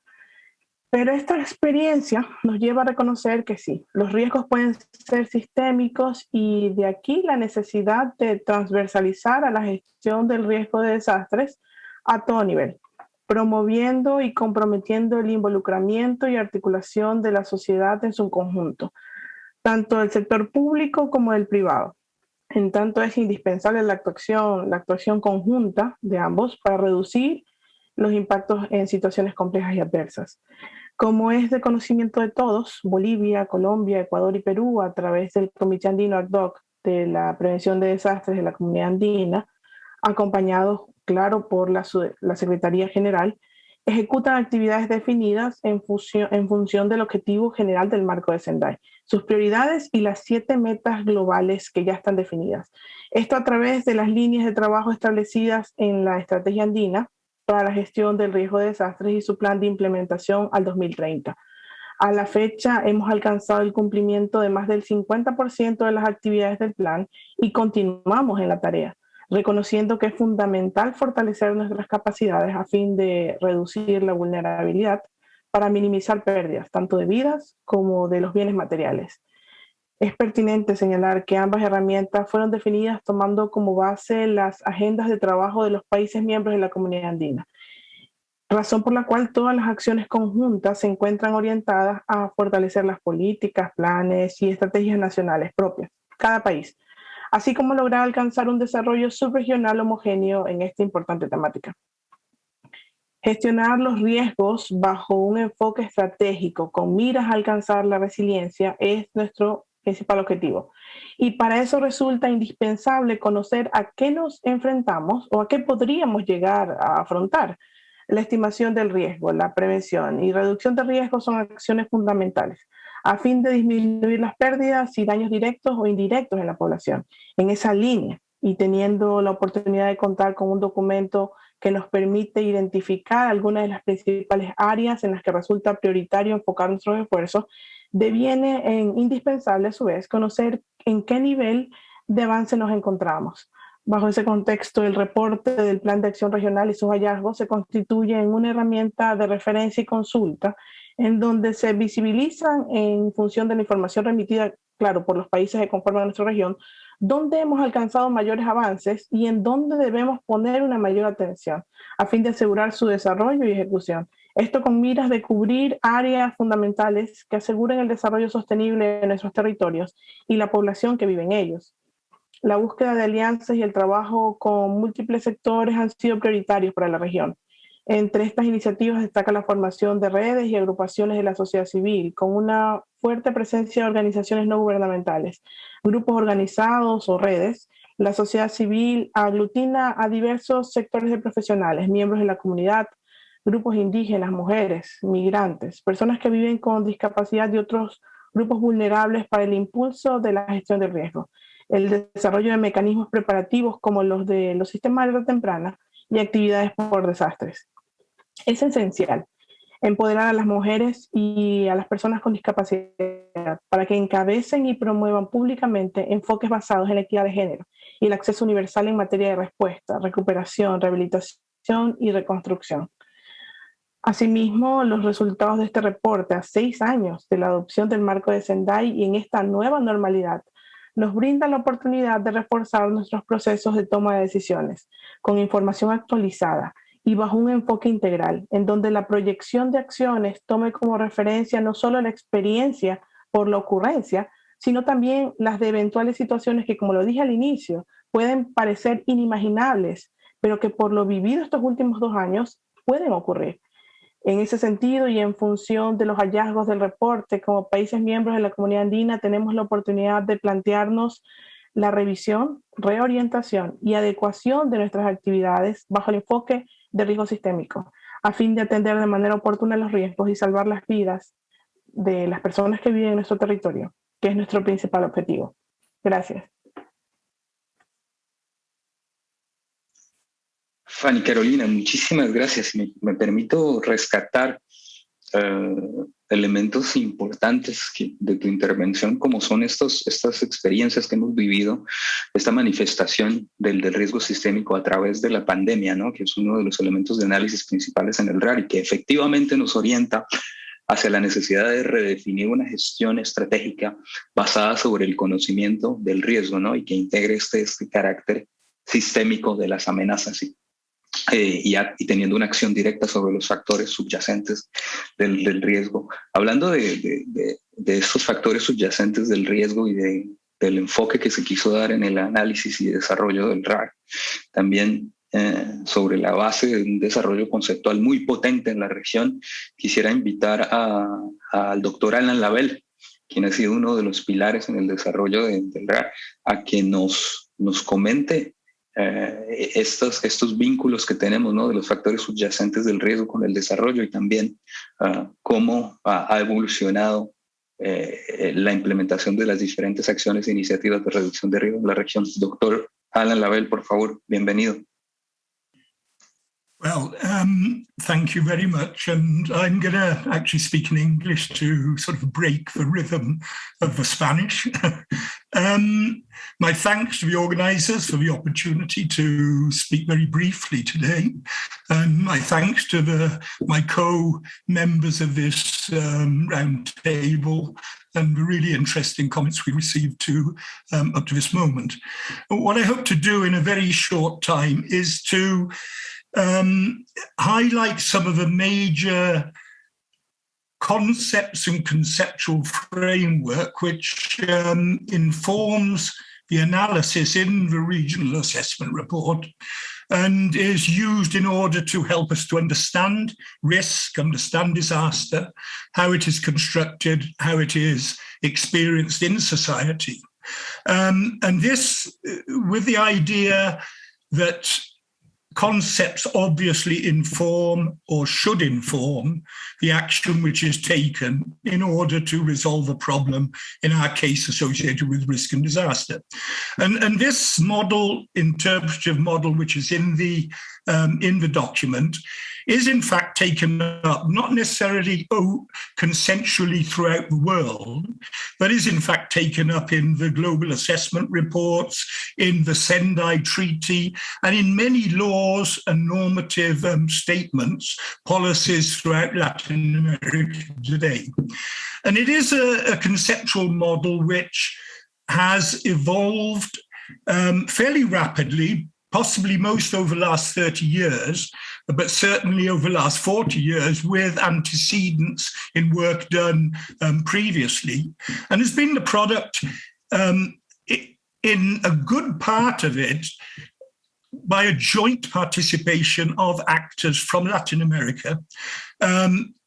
Pero esta experiencia nos lleva a reconocer que sí, los riesgos pueden ser sistémicos y de aquí la necesidad de transversalizar a la gestión del riesgo de desastres a todo nivel, promoviendo y comprometiendo el involucramiento y articulación de la sociedad en su conjunto, tanto del sector público como del privado. En tanto es indispensable la actuación conjunta de ambos para reducir los impactos en situaciones complejas y adversas. Como es de conocimiento de todos, Bolivia, Colombia, Ecuador y Perú, a través del Comité Andino Ad Hoc de la Prevención de Desastres de la Comunidad Andina, acompañados, claro, por la Secretaría General, ejecutan actividades definidas en función del objetivo general del marco de Sendai, sus prioridades y las 7 metas globales que ya están definidas. Esto a través de las líneas de trabajo establecidas en la Estrategia Andina para la gestión del riesgo de desastres y su plan de implementación al 2030. A la fecha hemos alcanzado el cumplimiento de más del 50% de las actividades del plan y continuamos en la tarea, reconociendo que es fundamental fortalecer nuestras capacidades a fin de reducir la vulnerabilidad para minimizar pérdidas, tanto de vidas como de los bienes materiales. Es pertinente señalar que ambas herramientas fueron definidas tomando como base las agendas de trabajo de los países miembros de la Comunidad Andina, razón por la cual todas las acciones conjuntas se encuentran orientadas a fortalecer las políticas, planes y estrategias nacionales propias, cada país, así como lograr alcanzar un desarrollo subregional homogéneo en esta importante temática. Gestionar los riesgos bajo un enfoque estratégico con miras a alcanzar la resiliencia es nuestro principal objetivo. Y para eso resulta indispensable conocer a qué nos enfrentamos o a qué podríamos llegar a afrontar. La estimación del riesgo, la prevención y reducción de riesgos son acciones fundamentales a fin de disminuir las pérdidas y daños directos o indirectos en la población. En esa línea, y teniendo la oportunidad de contar con un documento que nos permite identificar algunas de las principales áreas en las que resulta prioritario enfocar nuestros esfuerzos, deviene indispensable a su vez conocer en qué nivel de avance nos encontramos. Bajo ese contexto, el reporte del Plan de Acción Regional y sus hallazgos se constituye en una herramienta de referencia y consulta en donde se visibilizan en función de la información remitida, claro, por los países que conforman nuestra región, dónde hemos alcanzado mayores avances y en dónde debemos poner una mayor atención a fin de asegurar su desarrollo y ejecución. Esto con miras de cubrir áreas fundamentales que aseguren el desarrollo sostenible de nuestros territorios y la población que vive en ellos. La búsqueda de alianzas y el trabajo con múltiples sectores han sido prioritarios para la región. Entre estas iniciativas destaca la formación de redes y agrupaciones de la sociedad civil, con una fuerte presencia de organizaciones no gubernamentales, grupos organizados o redes. La sociedad civil aglutina a diversos sectores de profesionales, miembros de la comunidad, grupos indígenas, mujeres, migrantes, personas que viven con discapacidad y otros grupos vulnerables para el impulso de la gestión del riesgo, el desarrollo de mecanismos preparativos como los de los sistemas de alerta temprana y actividades por desastres. Es esencial empoderar a las mujeres y a las personas con discapacidad para que encabecen y promuevan públicamente enfoques basados en la equidad de género y el acceso universal en materia de respuesta, recuperación, rehabilitación y reconstrucción. Asimismo, los resultados de este reporte a 6 años de la adopción del marco de Sendai y en esta nueva normalidad nos brindan la oportunidad de reforzar nuestros procesos de toma de decisiones con información actualizada y bajo un enfoque integral, en donde la proyección de acciones tome como referencia no solo la experiencia por la ocurrencia, sino también las de eventuales situaciones que, como lo dije al inicio, pueden parecer inimaginables, pero que por lo vivido estos últimos 2 años pueden ocurrir. En ese sentido y en función de los hallazgos del reporte, como países miembros de la Comunidad Andina, tenemos la oportunidad de plantearnos la revisión, reorientación y adecuación de nuestras actividades bajo el enfoque de riesgo sistémico, a fin de atender de manera oportuna los riesgos y salvar las vidas de las personas que viven en nuestro territorio, que es nuestro principal objetivo. Gracias. Fanny Carolina, muchísimas gracias. Me permito rescatar elementos importantes de tu intervención, como son estas experiencias que hemos vivido, esta manifestación del riesgo sistémico a través de la pandemia, ¿no? Que es uno de los elementos de análisis principales en el RAR y que efectivamente nos orienta hacia la necesidad de redefinir una gestión estratégica basada sobre el conocimiento del riesgo, ¿no? Y que integre este carácter sistémico de las amenazas y teniendo una acción directa sobre los factores subyacentes del riesgo. Hablando de esos factores subyacentes del riesgo y del enfoque que se quiso dar en el análisis y desarrollo del RAR, también sobre la base de un desarrollo conceptual muy potente en la región, quisiera invitar al doctor Alan Lavelle, quien ha sido uno de los pilares en el desarrollo del RAR, a que nos comente estos vínculos que tenemos, ¿no? De los factores subyacentes del riesgo con el desarrollo y también cómo ha evolucionado la implementación de las diferentes acciones e iniciativas de reducción de riesgo en la región. Doctor Alan Lavelle, por favor, bienvenido. Well, thank you very much. And I'm going to actually speak in English to sort of break the rhythm of the Spanish. My thanks to the organisers for the opportunity to speak very briefly today. And my thanks to my co-members of this round table and the really interesting comments we received up to this moment. What I hope to do in a very short time is to highlight some of the major concepts and conceptual framework which informs the analysis in the regional assessment report and is used in order to help us to understand risk, understand disaster, how it is constructed, how it is experienced in society. And this with the idea that concepts obviously inform or should inform the action which is taken in order to resolve a problem, in our case associated with risk and disaster. And this model, interpretive model, which is in the document, is in fact taken up, not necessarily consensually throughout the world, but is in fact taken up in the global assessment reports, in the Sendai Treaty, and in many laws and normative statements, policies throughout Latin America today. And it is a conceptual model which has evolved fairly rapidly, possibly most over the last 30 years, but certainly over the last 40 years with antecedents in work done previously, and has been the product in a good part of it by a joint participation of actors from Latin America,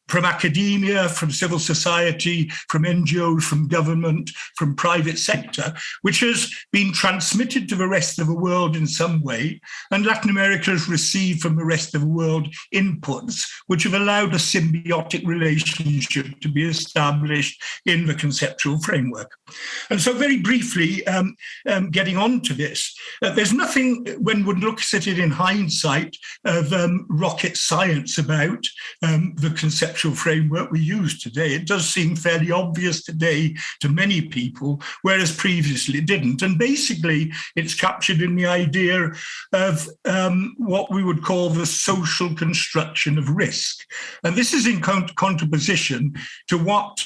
from academia, from civil society, from NGOs, from government, from private sector, which has been transmitted to the rest of the world in some way. And Latin America has received from the rest of the world inputs, which have allowed a symbiotic relationship to be established in the conceptual framework. And so very briefly, getting on to this, there's nothing, when one looks at it in hindsight, of rocket science about the conceptual framework we use today. It does seem fairly obvious today to many people, whereas previously it didn't. And basically, it's captured in the idea of what we would call the social construction of risk. And this is in contraposition to what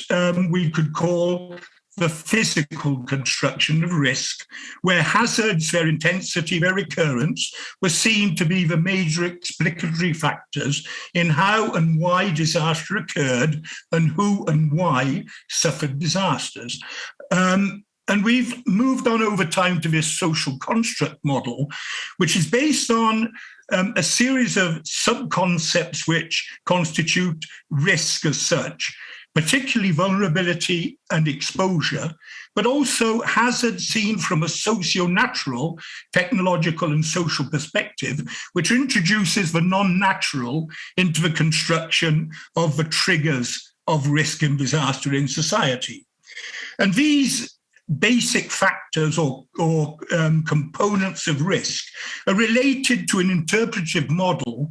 we could call the physical construction of risk, where hazards, their intensity, their recurrence, were seen to be the major explicatory factors in how and why disaster occurred and who and why suffered disasters. And we've moved on over time to this social construct model, which is based on a series of sub-concepts which constitute risk as such, particularly vulnerability and exposure, but also hazard seen from a socio-natural, technological and social perspective, which introduces the non-natural into the construction of the triggers of risk and disaster in society. And these basic factors or components of risk are related to an interpretive model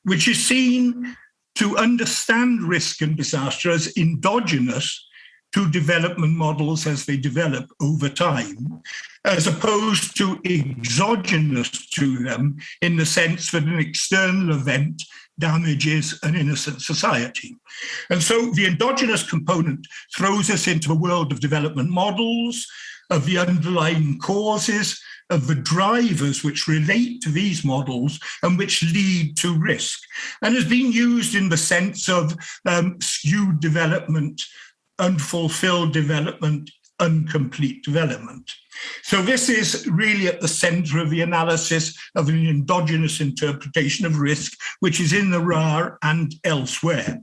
which is seen to understand risk and disaster as endogenous to development models as they develop over time, as opposed to exogenous to them in the sense that an external event damages an innocent society. And so the endogenous component throws us into a world of development models, of the underlying causes, of the drivers which relate to these models and which lead to risk, and has been used in the sense of skewed development, unfulfilled development, incomplete development. So this is really at the center of the analysis of an endogenous interpretation of risk, which is in the RAR and elsewhere.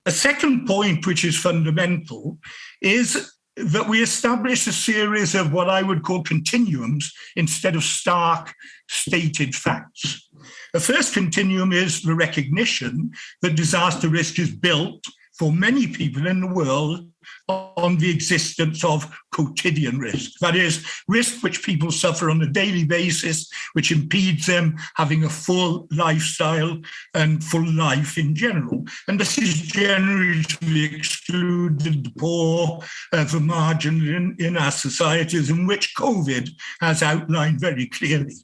A second point, which is fundamental, is that we establish a series of what I would call continuums instead of stark stated facts. The first continuum is the recognition that disaster risk is built for many people in the world on the existence of quotidian risk. That is, risk which people suffer on a daily basis, which impedes them having a full lifestyle and full life in general. And this is generally to the excluded, the poor, the margin in our societies, in which COVID has outlined very clearly.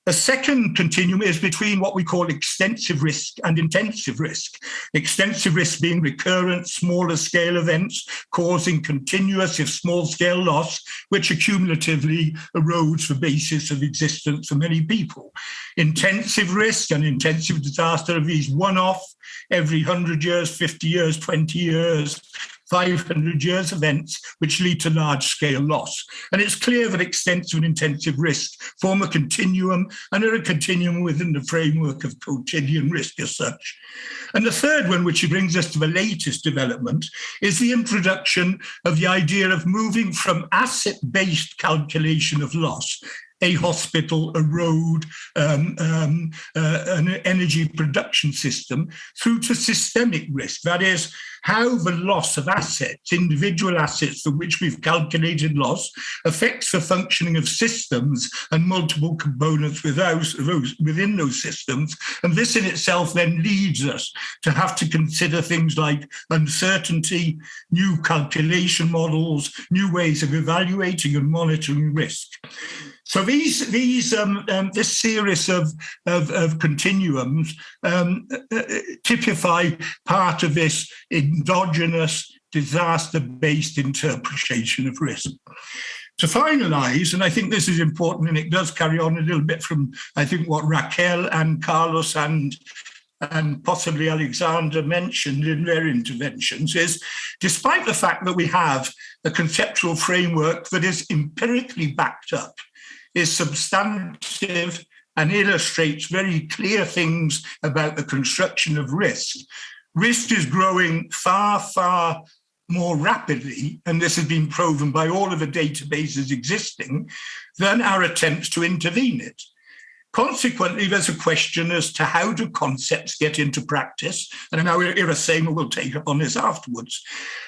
A second continuum is between what we call extensive risk and intensive risk. Extensive risk being recurrent, smaller scale events causing continuous, if small scale loss, which accumulatively erodes the basis of existence for many people. Intensive risk and intensive disaster are these one-off, every 100 years, 50 years, 20 years, 500 years events which lead to large-scale loss. And it's clear that extensive and intensive risk form a continuum and are a continuum within the framework of quotidian risk as such. And the third one, which brings us to the latest development, is the introduction of the idea of moving from asset-based calculation of loss, a hospital, a road, an energy production system, through to systemic risk. That is, how the loss of assets, individual assets for which we've calculated loss, affects the functioning of systems and multiple components within those systems. And this in itself then leads us to have to consider things like uncertainty, new calculation models, new ways of evaluating and monitoring risk. So this series of continuums typify part of this endogenous disaster-based interpretation of risk. To finalize, and I think this is important, and it does carry on a little bit from, I think, what Raquel and Carlos and possibly Alexander mentioned in their interventions, is despite the fact that we have a conceptual framework that is empirically backed up, is substantive and illustrates very clear things about the construction of risk. Risk is growing far, far more rapidly, and this has been proven by all of the databases existing, than our attempts to intervene it. Consequently, there's a question as to how do concepts get into practice, and now Irasema will take up on this afterwards.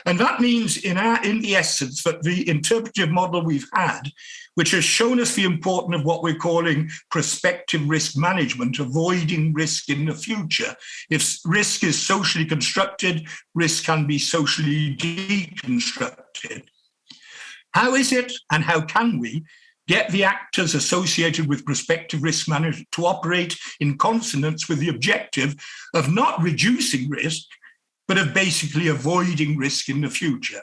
And that means, in the essence, that the interpretive model we've had, which has shown us the importance of what we're calling prospective risk management, avoiding risk in the future. If risk is socially constructed, risk can be socially deconstructed. How is it, and how can we get the actors associated with prospective risk management to operate in consonance with the objective of not reducing risk, but of basically avoiding risk in the future?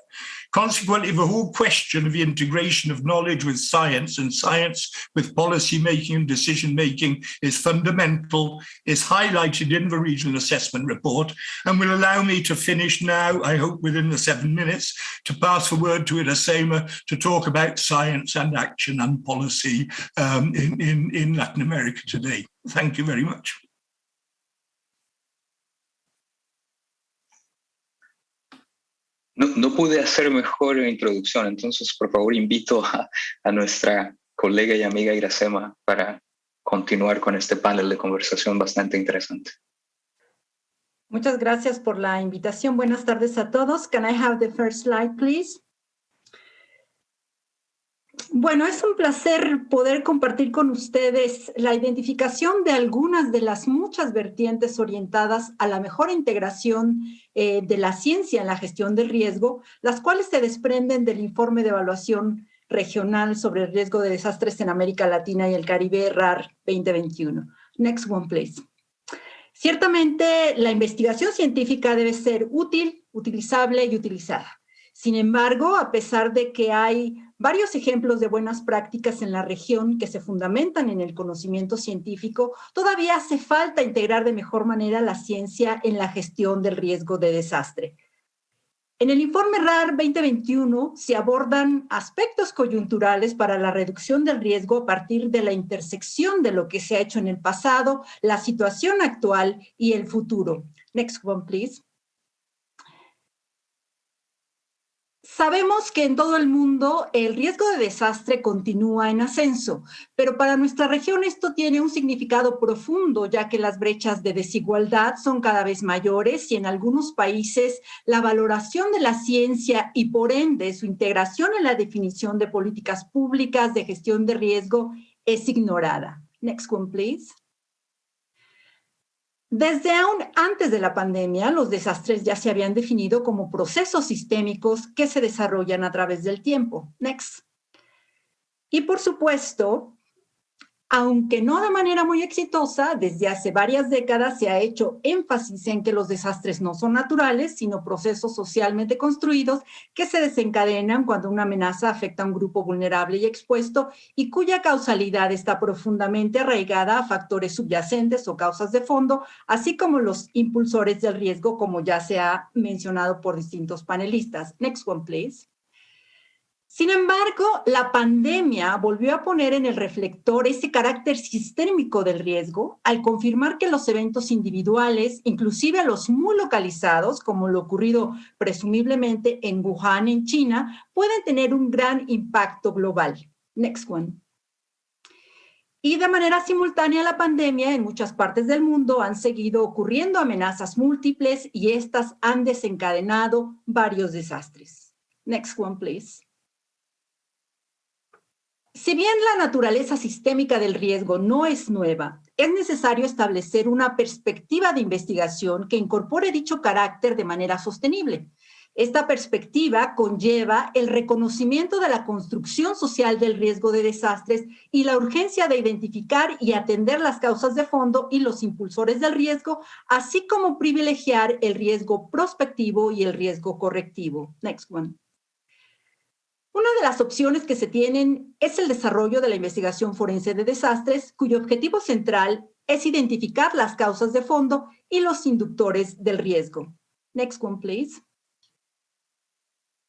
Consequently, the whole question of the integration of knowledge with science and science with policy making and decision making is fundamental, is highlighted in the regional assessment report, and will allow me to finish now, I hope within the 7 minutes, to pass the word to Irasema to talk about science and action and policy in Latin America today. Thank you very much. No pude hacer mejor introducción, entonces por favor invito a nuestra colega y amiga Irasema para continuar con este panel de conversación bastante interesante. Muchas gracias por la invitación. Buenas tardes a todos. Can I have the first slide, please? Bueno, es un placer poder compartir con ustedes la identificación de algunas de las muchas vertientes orientadas a la mejor integración de la ciencia en la gestión del riesgo, las cuales se desprenden del informe de evaluación regional sobre el riesgo de desastres en América Latina y el Caribe, RAR 2021. Next one, please. Ciertamente, la investigación científica debe ser útil, utilizable y utilizada. Sin embargo, a pesar de que hay varios ejemplos de buenas prácticas en la región que se fundamentan en el conocimiento científico, todavía hace falta integrar de mejor manera la ciencia en la gestión del riesgo de desastre. En el informe RAR 2021 se abordan aspectos coyunturales para la reducción del riesgo a partir de la intersección de lo que se ha hecho en el pasado, la situación actual y el futuro. Next one, please. Sabemos que en todo el mundo el riesgo de desastre continúa en ascenso, pero para nuestra región esto tiene un significado profundo, ya que las brechas de desigualdad son cada vez mayores y en algunos países la valoración de la ciencia y por ende su integración en la definición de políticas públicas de gestión de riesgo es ignorada. Next one, please. Desde aún antes de la pandemia, los desastres ya se habían definido como procesos sistémicos que se desarrollan a través del tiempo. Next. Y por supuesto, aunque no de manera muy exitosa, desde hace varias décadas se ha hecho énfasis en que los desastres no son naturales, sino procesos socialmente construidos que se desencadenan cuando una amenaza afecta a un grupo vulnerable y expuesto y cuya causalidad está profundamente arraigada a factores subyacentes o causas de fondo, así como los impulsores del riesgo, como ya se ha mencionado por distintos panelistas. Next one, please. Sin embargo, la pandemia volvió a poner en el reflector ese carácter sistémico del riesgo al confirmar que los eventos individuales, inclusive los muy localizados, como lo ocurrido presumiblemente en Wuhan, en China, pueden tener un gran impacto global. Next one. Y de manera simultánea a la pandemia, en muchas partes del mundo han seguido ocurriendo amenazas múltiples y estas han desencadenado varios desastres. Next one, please. Si bien la naturaleza sistémica del riesgo no es nueva, es necesario establecer una perspectiva de investigación que incorpore dicho carácter de manera sostenible. Esta perspectiva conlleva el reconocimiento de la construcción social del riesgo de desastres y la urgencia de identificar y atender las causas de fondo y los impulsores del riesgo, así como privilegiar el riesgo prospectivo y el riesgo correctivo. Next one. Una de las opciones que se tienen es el desarrollo de la investigación forense de desastres, cuyo objetivo central es identificar las causas de fondo y los inductores del riesgo. Next one, please.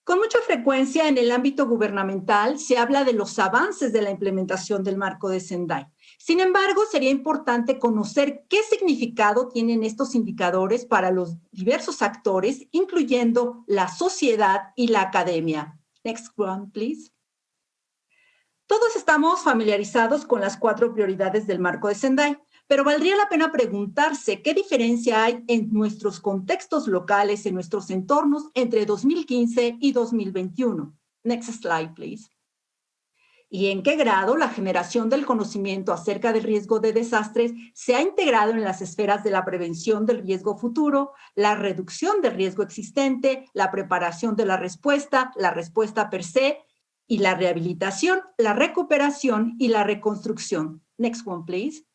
Con mucha frecuencia en el ámbito gubernamental se habla de los avances de la implementación del marco de Sendai. Sin embargo, sería importante conocer qué significado tienen estos indicadores para los diversos actores, incluyendo la sociedad y la academia. Next one, please. Todos estamos familiarizados con las 4 prioridades del marco de Sendai, pero valdría la pena preguntarse qué diferencia hay en nuestros contextos locales, en nuestros entornos, entre 2015 y 2021. Next slide, please. Y en qué grado la generación del conocimiento acerca del riesgo de desastres se ha integrado en las esferas de la prevención del riesgo futuro, la reducción del riesgo existente, la preparación de la respuesta per se, y la rehabilitación, la recuperación y la reconstrucción. Next one, please.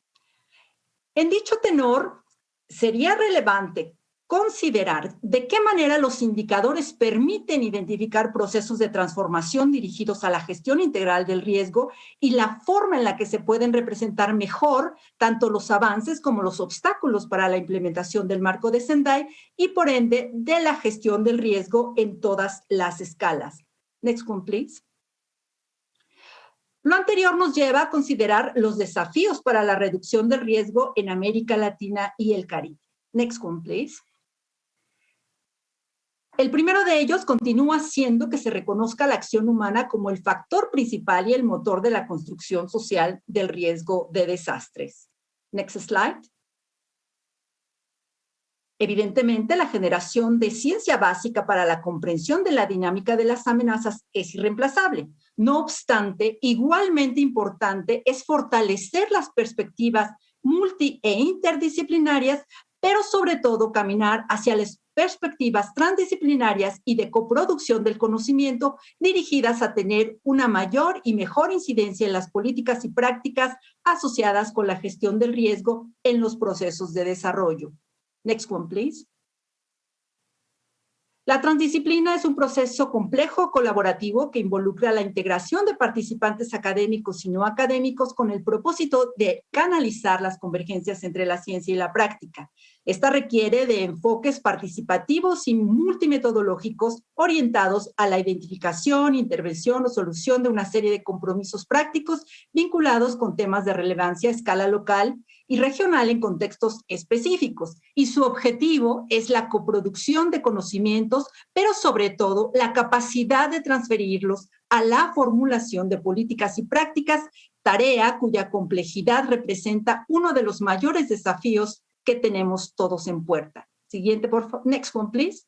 En dicho tenor, sería relevante considerar de qué manera los indicadores permiten identificar procesos de transformación dirigidos a la gestión integral del riesgo y la forma en la que se pueden representar mejor tanto los avances como los obstáculos para la implementación del marco de Sendai y, por ende, de la gestión del riesgo en todas las escalas. Next one, please. Lo anterior nos lleva a considerar los desafíos para la reducción del riesgo en América Latina y el Caribe. Next one, please. El primero de ellos continúa siendo que se reconozca la acción humana como el factor principal y el motor de la construcción social del riesgo de desastres. Next slide. Evidentemente, la generación de ciencia básica para la comprensión de la dinámica de las amenazas es irreemplazable. No obstante, igualmente importante es fortalecer las perspectivas multi e interdisciplinarias, pero sobre todo caminar hacia las perspectivas transdisciplinarias y de coproducción del conocimiento dirigidas a tener una mayor y mejor incidencia en las políticas y prácticas asociadas con la gestión del riesgo en los procesos de desarrollo. Next one, please. La transdisciplina es un proceso complejo colaborativo que involucra la integración de participantes académicos y no académicos con el propósito de canalizar las convergencias entre la ciencia y la práctica. Esta requiere de enfoques participativos y multimetodológicos orientados a la identificación, intervención o solución de una serie de compromisos prácticos vinculados con temas de relevancia a escala local y regional en contextos específicos. Y su objetivo es la coproducción de conocimientos, pero sobre todo la capacidad de transferirlos a la formulación de políticas y prácticas, tarea cuya complejidad representa uno de los mayores desafíos que tenemos todos en puerta. Siguiente, por favor. Next one, please.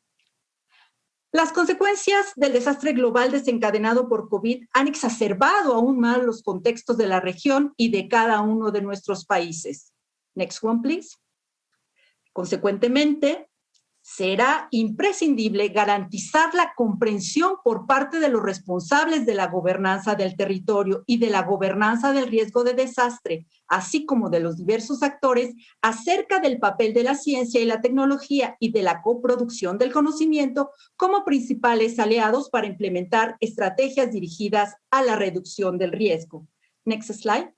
Las consecuencias del desastre global desencadenado por COVID han exacerbado aún más los contextos de la región y de cada uno de nuestros países. Next one, please. Consecuentemente, será imprescindible garantizar la comprensión por parte de los responsables de la gobernanza del territorio y de la gobernanza del riesgo de desastre, así como de los diversos actores, acerca del papel de la ciencia y la tecnología y de la coproducción del conocimiento como principales aliados para implementar estrategias dirigidas a la reducción del riesgo. Next slide.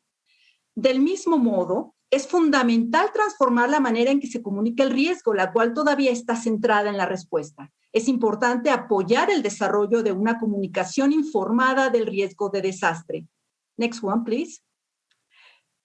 Del mismo modo, es fundamental transformar la manera en que se comunica el riesgo, la cual todavía está centrada en la respuesta. Es importante apoyar el desarrollo de una comunicación informada del riesgo de desastre. Next one, please.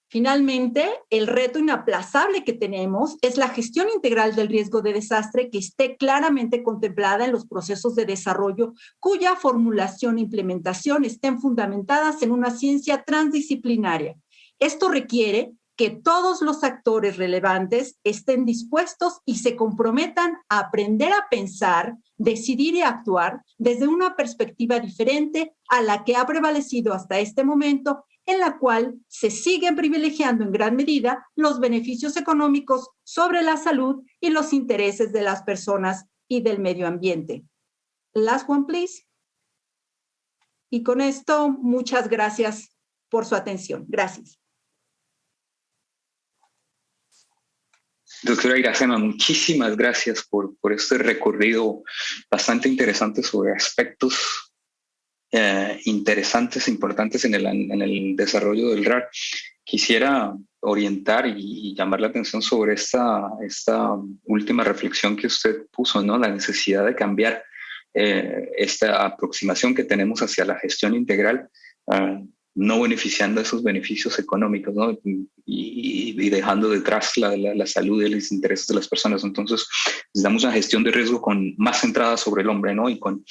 Finalmente, el reto inaplazable que tenemos es la gestión integral del riesgo de desastre que esté claramente contemplada en los procesos de desarrollo cuya formulación e implementación estén fundamentadas en una ciencia transdisciplinaria. Esto requiere que todos los actores relevantes estén dispuestos y se comprometan a aprender a pensar, decidir y actuar desde una perspectiva diferente a la que ha prevalecido hasta este momento, en la cual se siguen privilegiando en gran medida los beneficios económicos sobre la salud y los intereses de las personas y del medio ambiente. Last one, please. Y con esto, muchas gracias por su atención. Gracias. Doctora Iracema, muchísimas gracias por este recorrido bastante interesante sobre aspectos interesantes, importantes en el desarrollo del RAR. Quisiera orientar y llamar la atención sobre esta última reflexión que usted puso, ¿no? La necesidad de cambiar esta aproximación que tenemos hacia la gestión integral, no beneficiando esos beneficios económicos, ¿no? y dejando detrás la salud y los intereses de las personas. Entonces, necesitamos una gestión de riesgo más centrada sobre el hombre, ¿no? Y con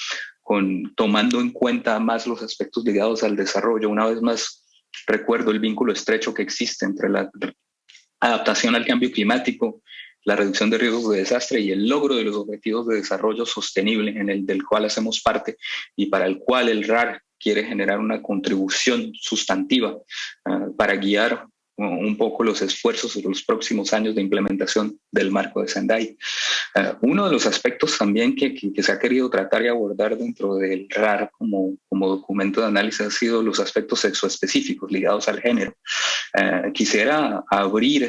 tomando en cuenta más los aspectos ligados al desarrollo. Una vez más, recuerdo el vínculo estrecho que existe entre la adaptación al cambio climático, la reducción de riesgos de desastre y el logro de los objetivos de desarrollo sostenible del cual hacemos parte y para el cual el RAR quiere generar una contribución sustantiva para guiar un poco los esfuerzos de los próximos años de implementación del marco de Sendai. Uno de los aspectos también que se ha querido tratar y abordar dentro del RAR como documento de análisis ha sido los aspectos sexoespecíficos ligados al género. Quisiera abrir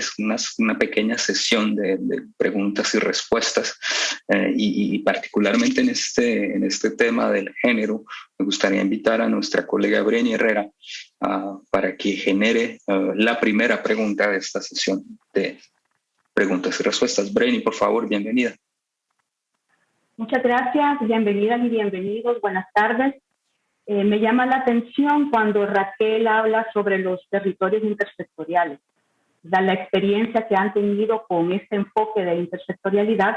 una pequeña sesión de preguntas y respuestas y particularmente en este tema del género me gustaría invitar a nuestra colega Breni Herrera para que genere la primera pregunta de esta sesión de preguntas y respuestas. Breni, por favor, bienvenida. Muchas gracias, bienvenidas y bienvenidos, buenas tardes. Me llama la atención cuando Raquel habla sobre los territorios intersectoriales, la experiencia que han tenido con este enfoque de intersectorialidad,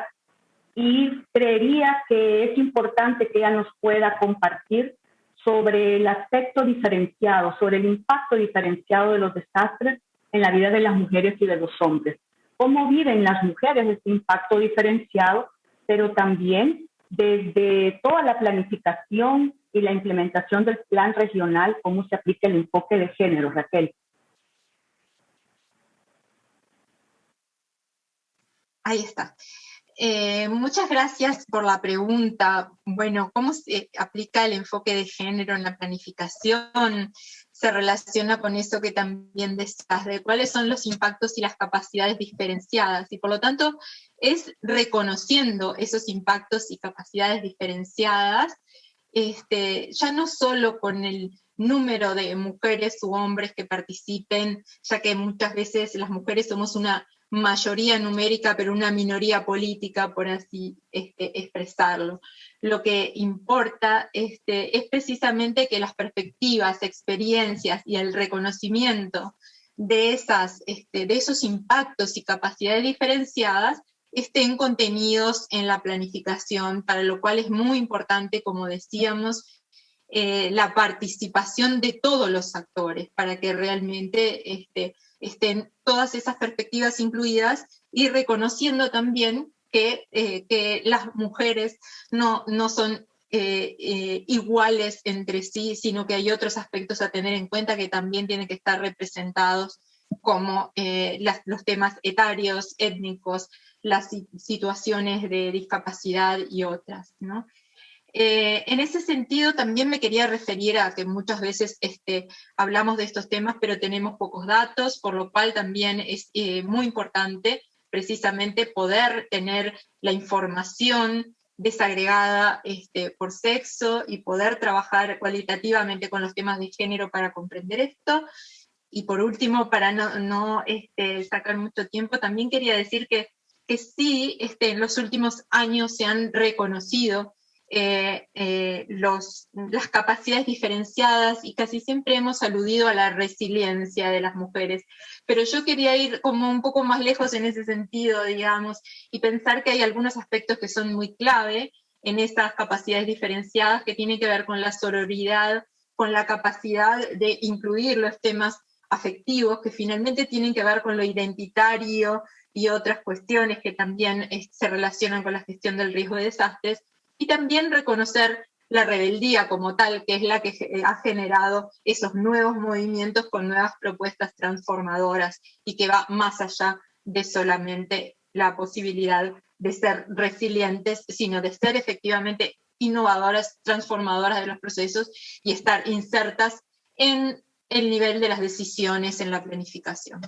y creería que es importante que ella nos pueda compartir sobre el aspecto diferenciado, sobre el impacto diferenciado de los desastres en la vida de las mujeres y de los hombres. ¿Cómo viven las mujeres este impacto diferenciado, pero también desde toda la planificación y la implementación del plan regional, cómo se aplica el enfoque de género, Raquel? Ahí está. Muchas gracias por la pregunta. Bueno, ¿cómo se aplica el enfoque de género en la planificación? Se relaciona con eso que también decías, de cuáles son los impactos y las capacidades diferenciadas. Y por lo tanto, es reconociendo esos impactos y capacidades diferenciadas, ya no solo con el número de mujeres u hombres que participen, ya que muchas veces las mujeres somos una mayoría numérica, pero una minoría política, por así expresarlo. Lo que importa es precisamente que las perspectivas, experiencias y el reconocimiento de esos impactos y capacidades diferenciadas estén contenidos en la planificación, para lo cual es muy importante, como decíamos, la participación de todos los actores, para que realmente estén todas esas perspectivas incluidas, y reconociendo también que las mujeres no son iguales entre sí, sino que hay otros aspectos a tener en cuenta que también tienen que estar representados, como los temas etarios, étnicos, las situaciones de discapacidad y otras, ¿no? En ese sentido también me quería referir a que muchas veces hablamos de estos temas, pero tenemos pocos datos, por lo cual también es muy importante precisamente poder tener la información desagregada por sexo y poder trabajar cualitativamente con los temas de género para comprender esto. Y por último, para no sacar mucho tiempo, también quería decir que sí, en los últimos años se han reconocido las capacidades diferenciadas, y casi siempre hemos aludido a la resiliencia de las mujeres, pero yo quería ir como un poco más lejos en ese sentido, digamos, y pensar que hay algunos aspectos que son muy clave en esas capacidades diferenciadas, que tienen que ver con la sororidad, con la capacidad de incluir los temas afectivos, que finalmente tienen que ver con lo identitario y otras cuestiones que también se relacionan con la gestión del riesgo de desastres, y también reconocer la rebeldía como tal, que es la que ha generado esos nuevos movimientos con nuevas propuestas transformadoras, y que va más allá de solamente la posibilidad de ser resilientes, sino de ser efectivamente innovadoras, transformadoras de los procesos, y estar insertas en el nivel de las decisiones en la planificación.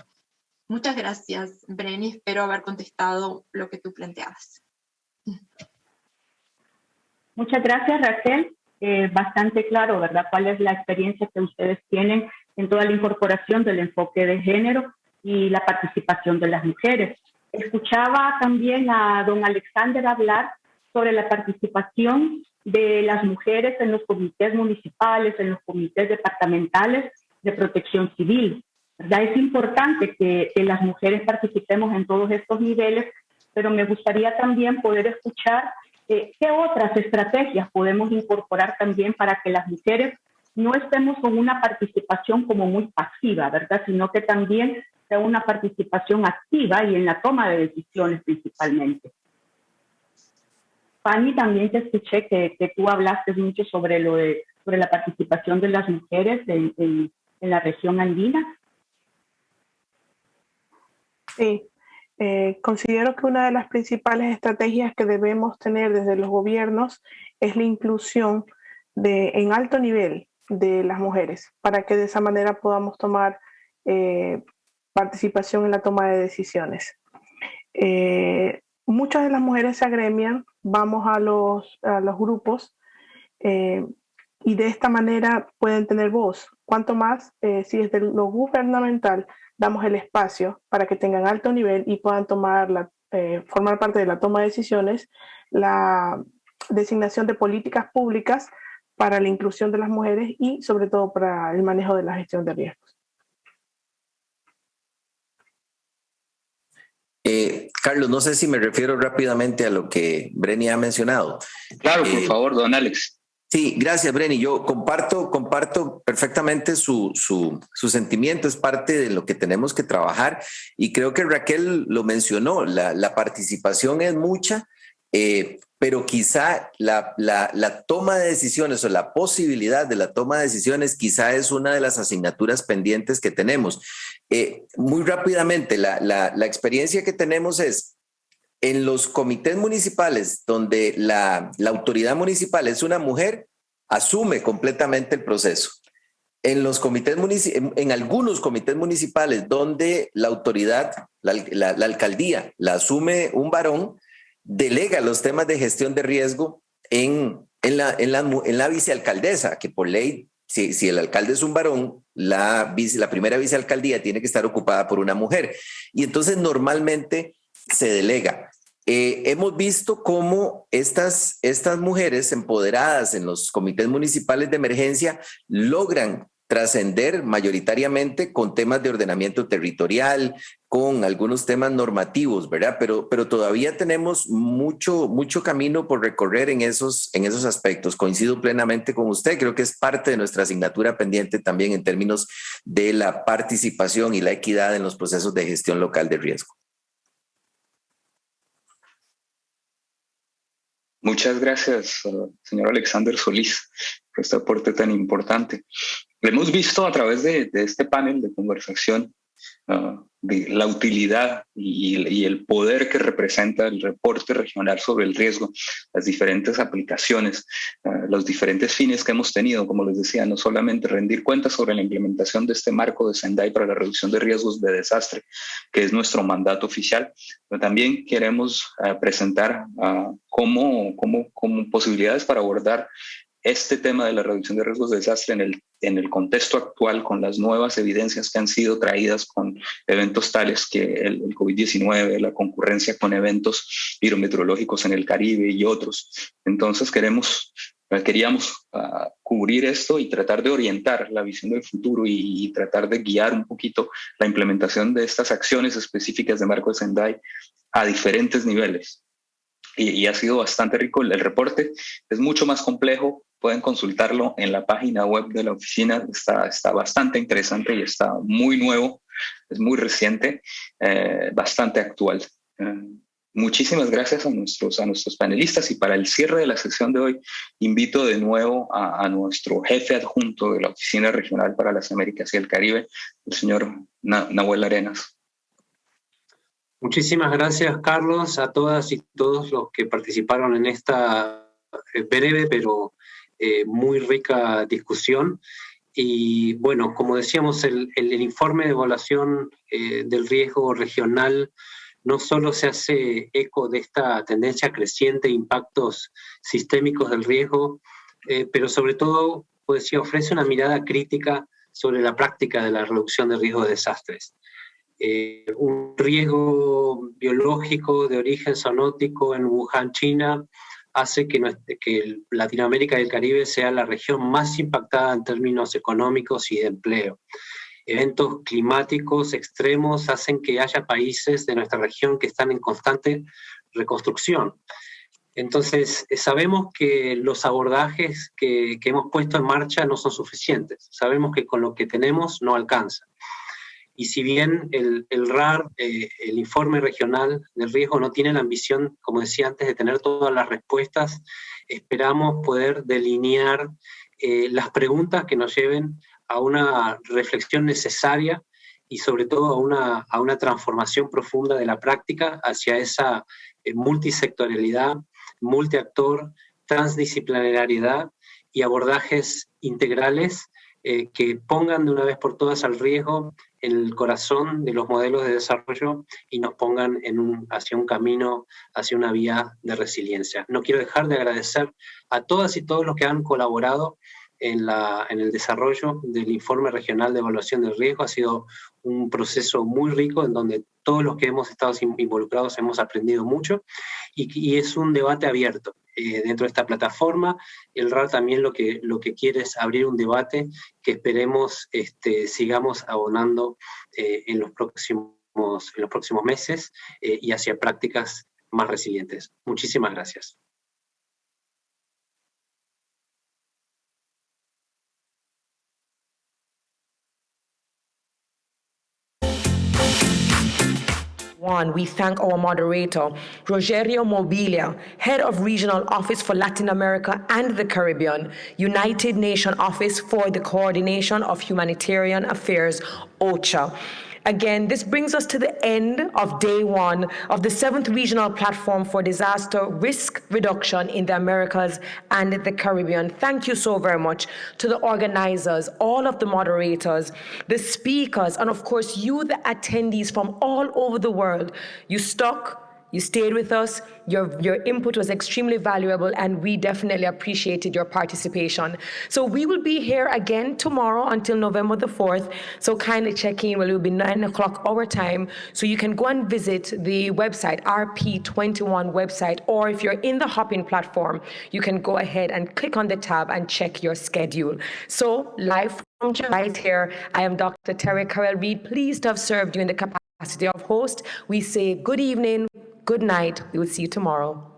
Muchas gracias, Breni, espero haber contestado lo que tú planteabas. Muchas gracias, Raquel. Bastante claro, ¿verdad?, cuál es la experiencia que ustedes tienen en toda la incorporación del enfoque de género y la participación de las mujeres. Escuchaba también a don Alexander hablar sobre la participación de las mujeres en los comités municipales, en los comités departamentales de protección civil, ¿verdad? Es importante que las mujeres participemos en todos estos niveles, pero me gustaría también poder escuchar qué otras estrategias podemos incorporar también para que las mujeres no estemos con una participación como muy pasiva, ¿verdad? Sino que también sea una participación activa y en la toma de decisiones principalmente. Fanny, también te escuché que tú hablaste mucho sobre la participación de las mujeres en la región andina. Sí, considero que una de las principales estrategias que debemos tener desde los gobiernos es la inclusión en alto nivel de las mujeres, para que de esa manera podamos tomar participación en la toma de decisiones. Muchas de las mujeres se agremian, vamos a los grupos y de esta manera pueden tener voz. Cuanto más, si desde lo gubernamental damos el espacio para que tengan alto nivel y puedan formar parte de la toma de decisiones, la designación de políticas públicas para la inclusión de las mujeres y sobre todo para el manejo de la gestión de riesgos. Carlos, no sé si me refiero rápidamente a lo que Breni ha mencionado. Claro, por favor, don Alex. Sí, gracias, Breni. Yo comparto perfectamente su sentimiento, es parte de lo que tenemos que trabajar y creo que Raquel lo mencionó, la participación es mucha, pero quizá la toma de decisiones o la posibilidad de la toma de decisiones quizá es una de las asignaturas pendientes que tenemos. Muy rápidamente, la experiencia que tenemos es en los comités municipales donde la autoridad municipal es una mujer, asume completamente el proceso. En algunos comités municipales donde la autoridad, la alcaldía, la asume un varón, delega los temas de gestión de riesgo en la vicealcaldesa, que por ley, si el alcalde es un varón, la primera vicealcaldía tiene que estar ocupada por una mujer. Y entonces normalmente se delega. Hemos visto cómo estas mujeres empoderadas en los comités municipales de emergencia logran trascender mayoritariamente con temas de ordenamiento territorial, con algunos temas normativos, ¿verdad? Pero todavía tenemos mucho camino por recorrer en esos aspectos. Coincido plenamente con usted, creo que es parte de nuestra asignatura pendiente también en términos de la participación y la equidad en los procesos de gestión local de riesgo. Muchas gracias, señor Alexander Solís, por este aporte tan importante. Hemos visto a través de este panel de conversación de la utilidad y el poder que representa el reporte regional sobre el riesgo, las diferentes aplicaciones, los diferentes fines que hemos tenido, como les decía, no solamente rendir cuentas sobre la implementación de este marco de Sendai para la reducción de riesgos de desastre, que es nuestro mandato oficial, pero también queremos presentar como posibilidades para abordar este tema de la reducción de riesgos de desastre en el contexto actual, con las nuevas evidencias que han sido traídas con eventos tales que el COVID-19, la concurrencia con eventos hidrometeorológicos en el Caribe y otros. Entonces queríamos cubrir esto y tratar de orientar la visión del futuro y tratar de guiar un poquito la implementación de estas acciones específicas de marco de Sendai a diferentes niveles. Y ha sido bastante rico el reporte, es mucho más complejo, pueden consultarlo en la página web de la oficina, está bastante interesante y está muy nuevo, es muy reciente, bastante actual. Muchísimas gracias a nuestros panelistas y para el cierre de la sesión de hoy invito de nuevo a nuestro jefe adjunto de la Oficina Regional para las Américas y el Caribe, el señor Nahuel Arenas. Muchísimas gracias, Carlos, a todas y todos los que participaron en esta breve pero muy rica discusión. Y bueno, como decíamos, el informe de evaluación del riesgo regional no solo se hace eco de esta tendencia creciente de impactos sistémicos del riesgo, pero sobre todo, pues sí, ofrece una mirada crítica sobre la práctica de la reducción de riesgo de desastres. Un riesgo biológico de origen zoonótico en Wuhan, China, hace que Latinoamérica y el Caribe sea la región más impactada en términos económicos y de empleo. Eventos climáticos extremos hacen que haya países de nuestra región que están en constante reconstrucción. Entonces, sabemos que los abordajes que hemos puesto en marcha no son suficientes. Sabemos que con lo que tenemos no alcanza. Y si bien el RAR, el informe regional del riesgo, no tiene la ambición, como decía antes, de tener todas las respuestas, esperamos poder delinear las preguntas que nos lleven a una reflexión necesaria y sobre todo a una transformación profunda de la práctica hacia esa multisectorialidad, multiactor, transdisciplinariedad y abordajes integrales que pongan de una vez por todas al riesgo en el corazón de los modelos de desarrollo y nos pongan hacia un camino, hacia una vía de resiliencia. No quiero dejar de agradecer a todas y todos los que han colaborado en el desarrollo del informe regional de evaluación del riesgo. Ha sido un proceso muy rico en donde todos los que hemos estado involucrados hemos aprendido mucho y es un debate abierto. Dentro de esta plataforma, el RAR también lo que quiere es abrir un debate que esperemos sigamos abonando en los próximos meses y hacia prácticas más resilientes. Muchísimas gracias. We thank our moderator, Rogerio Mobilia, Head of Regional Office for Latin America and the Caribbean, United Nations Office for the Coordination of Humanitarian Affairs, OCHA. Again, this brings us to the end of day one of the 7th Regional Platform for Disaster Risk Reduction in the Americas and the Caribbean. Thank you so very much to the organizers, all of the moderators, the speakers, and of course you, the attendees from all over the world. You stuck. You stayed with us, your input was extremely valuable, and we definitely appreciated your participation. So we will be here again tomorrow until November the 4th, so kindly check in. Well, it will be 9 o'clock our time, so you can go and visit the website, RP21 website, or if you're in the Hopin platform, you can go ahead and click on the tab and check your schedule. So live from right here, I am Dr. Terry Carrell-Reed, pleased to have served you in the capacity of host. We say good evening, good night. We will see you tomorrow.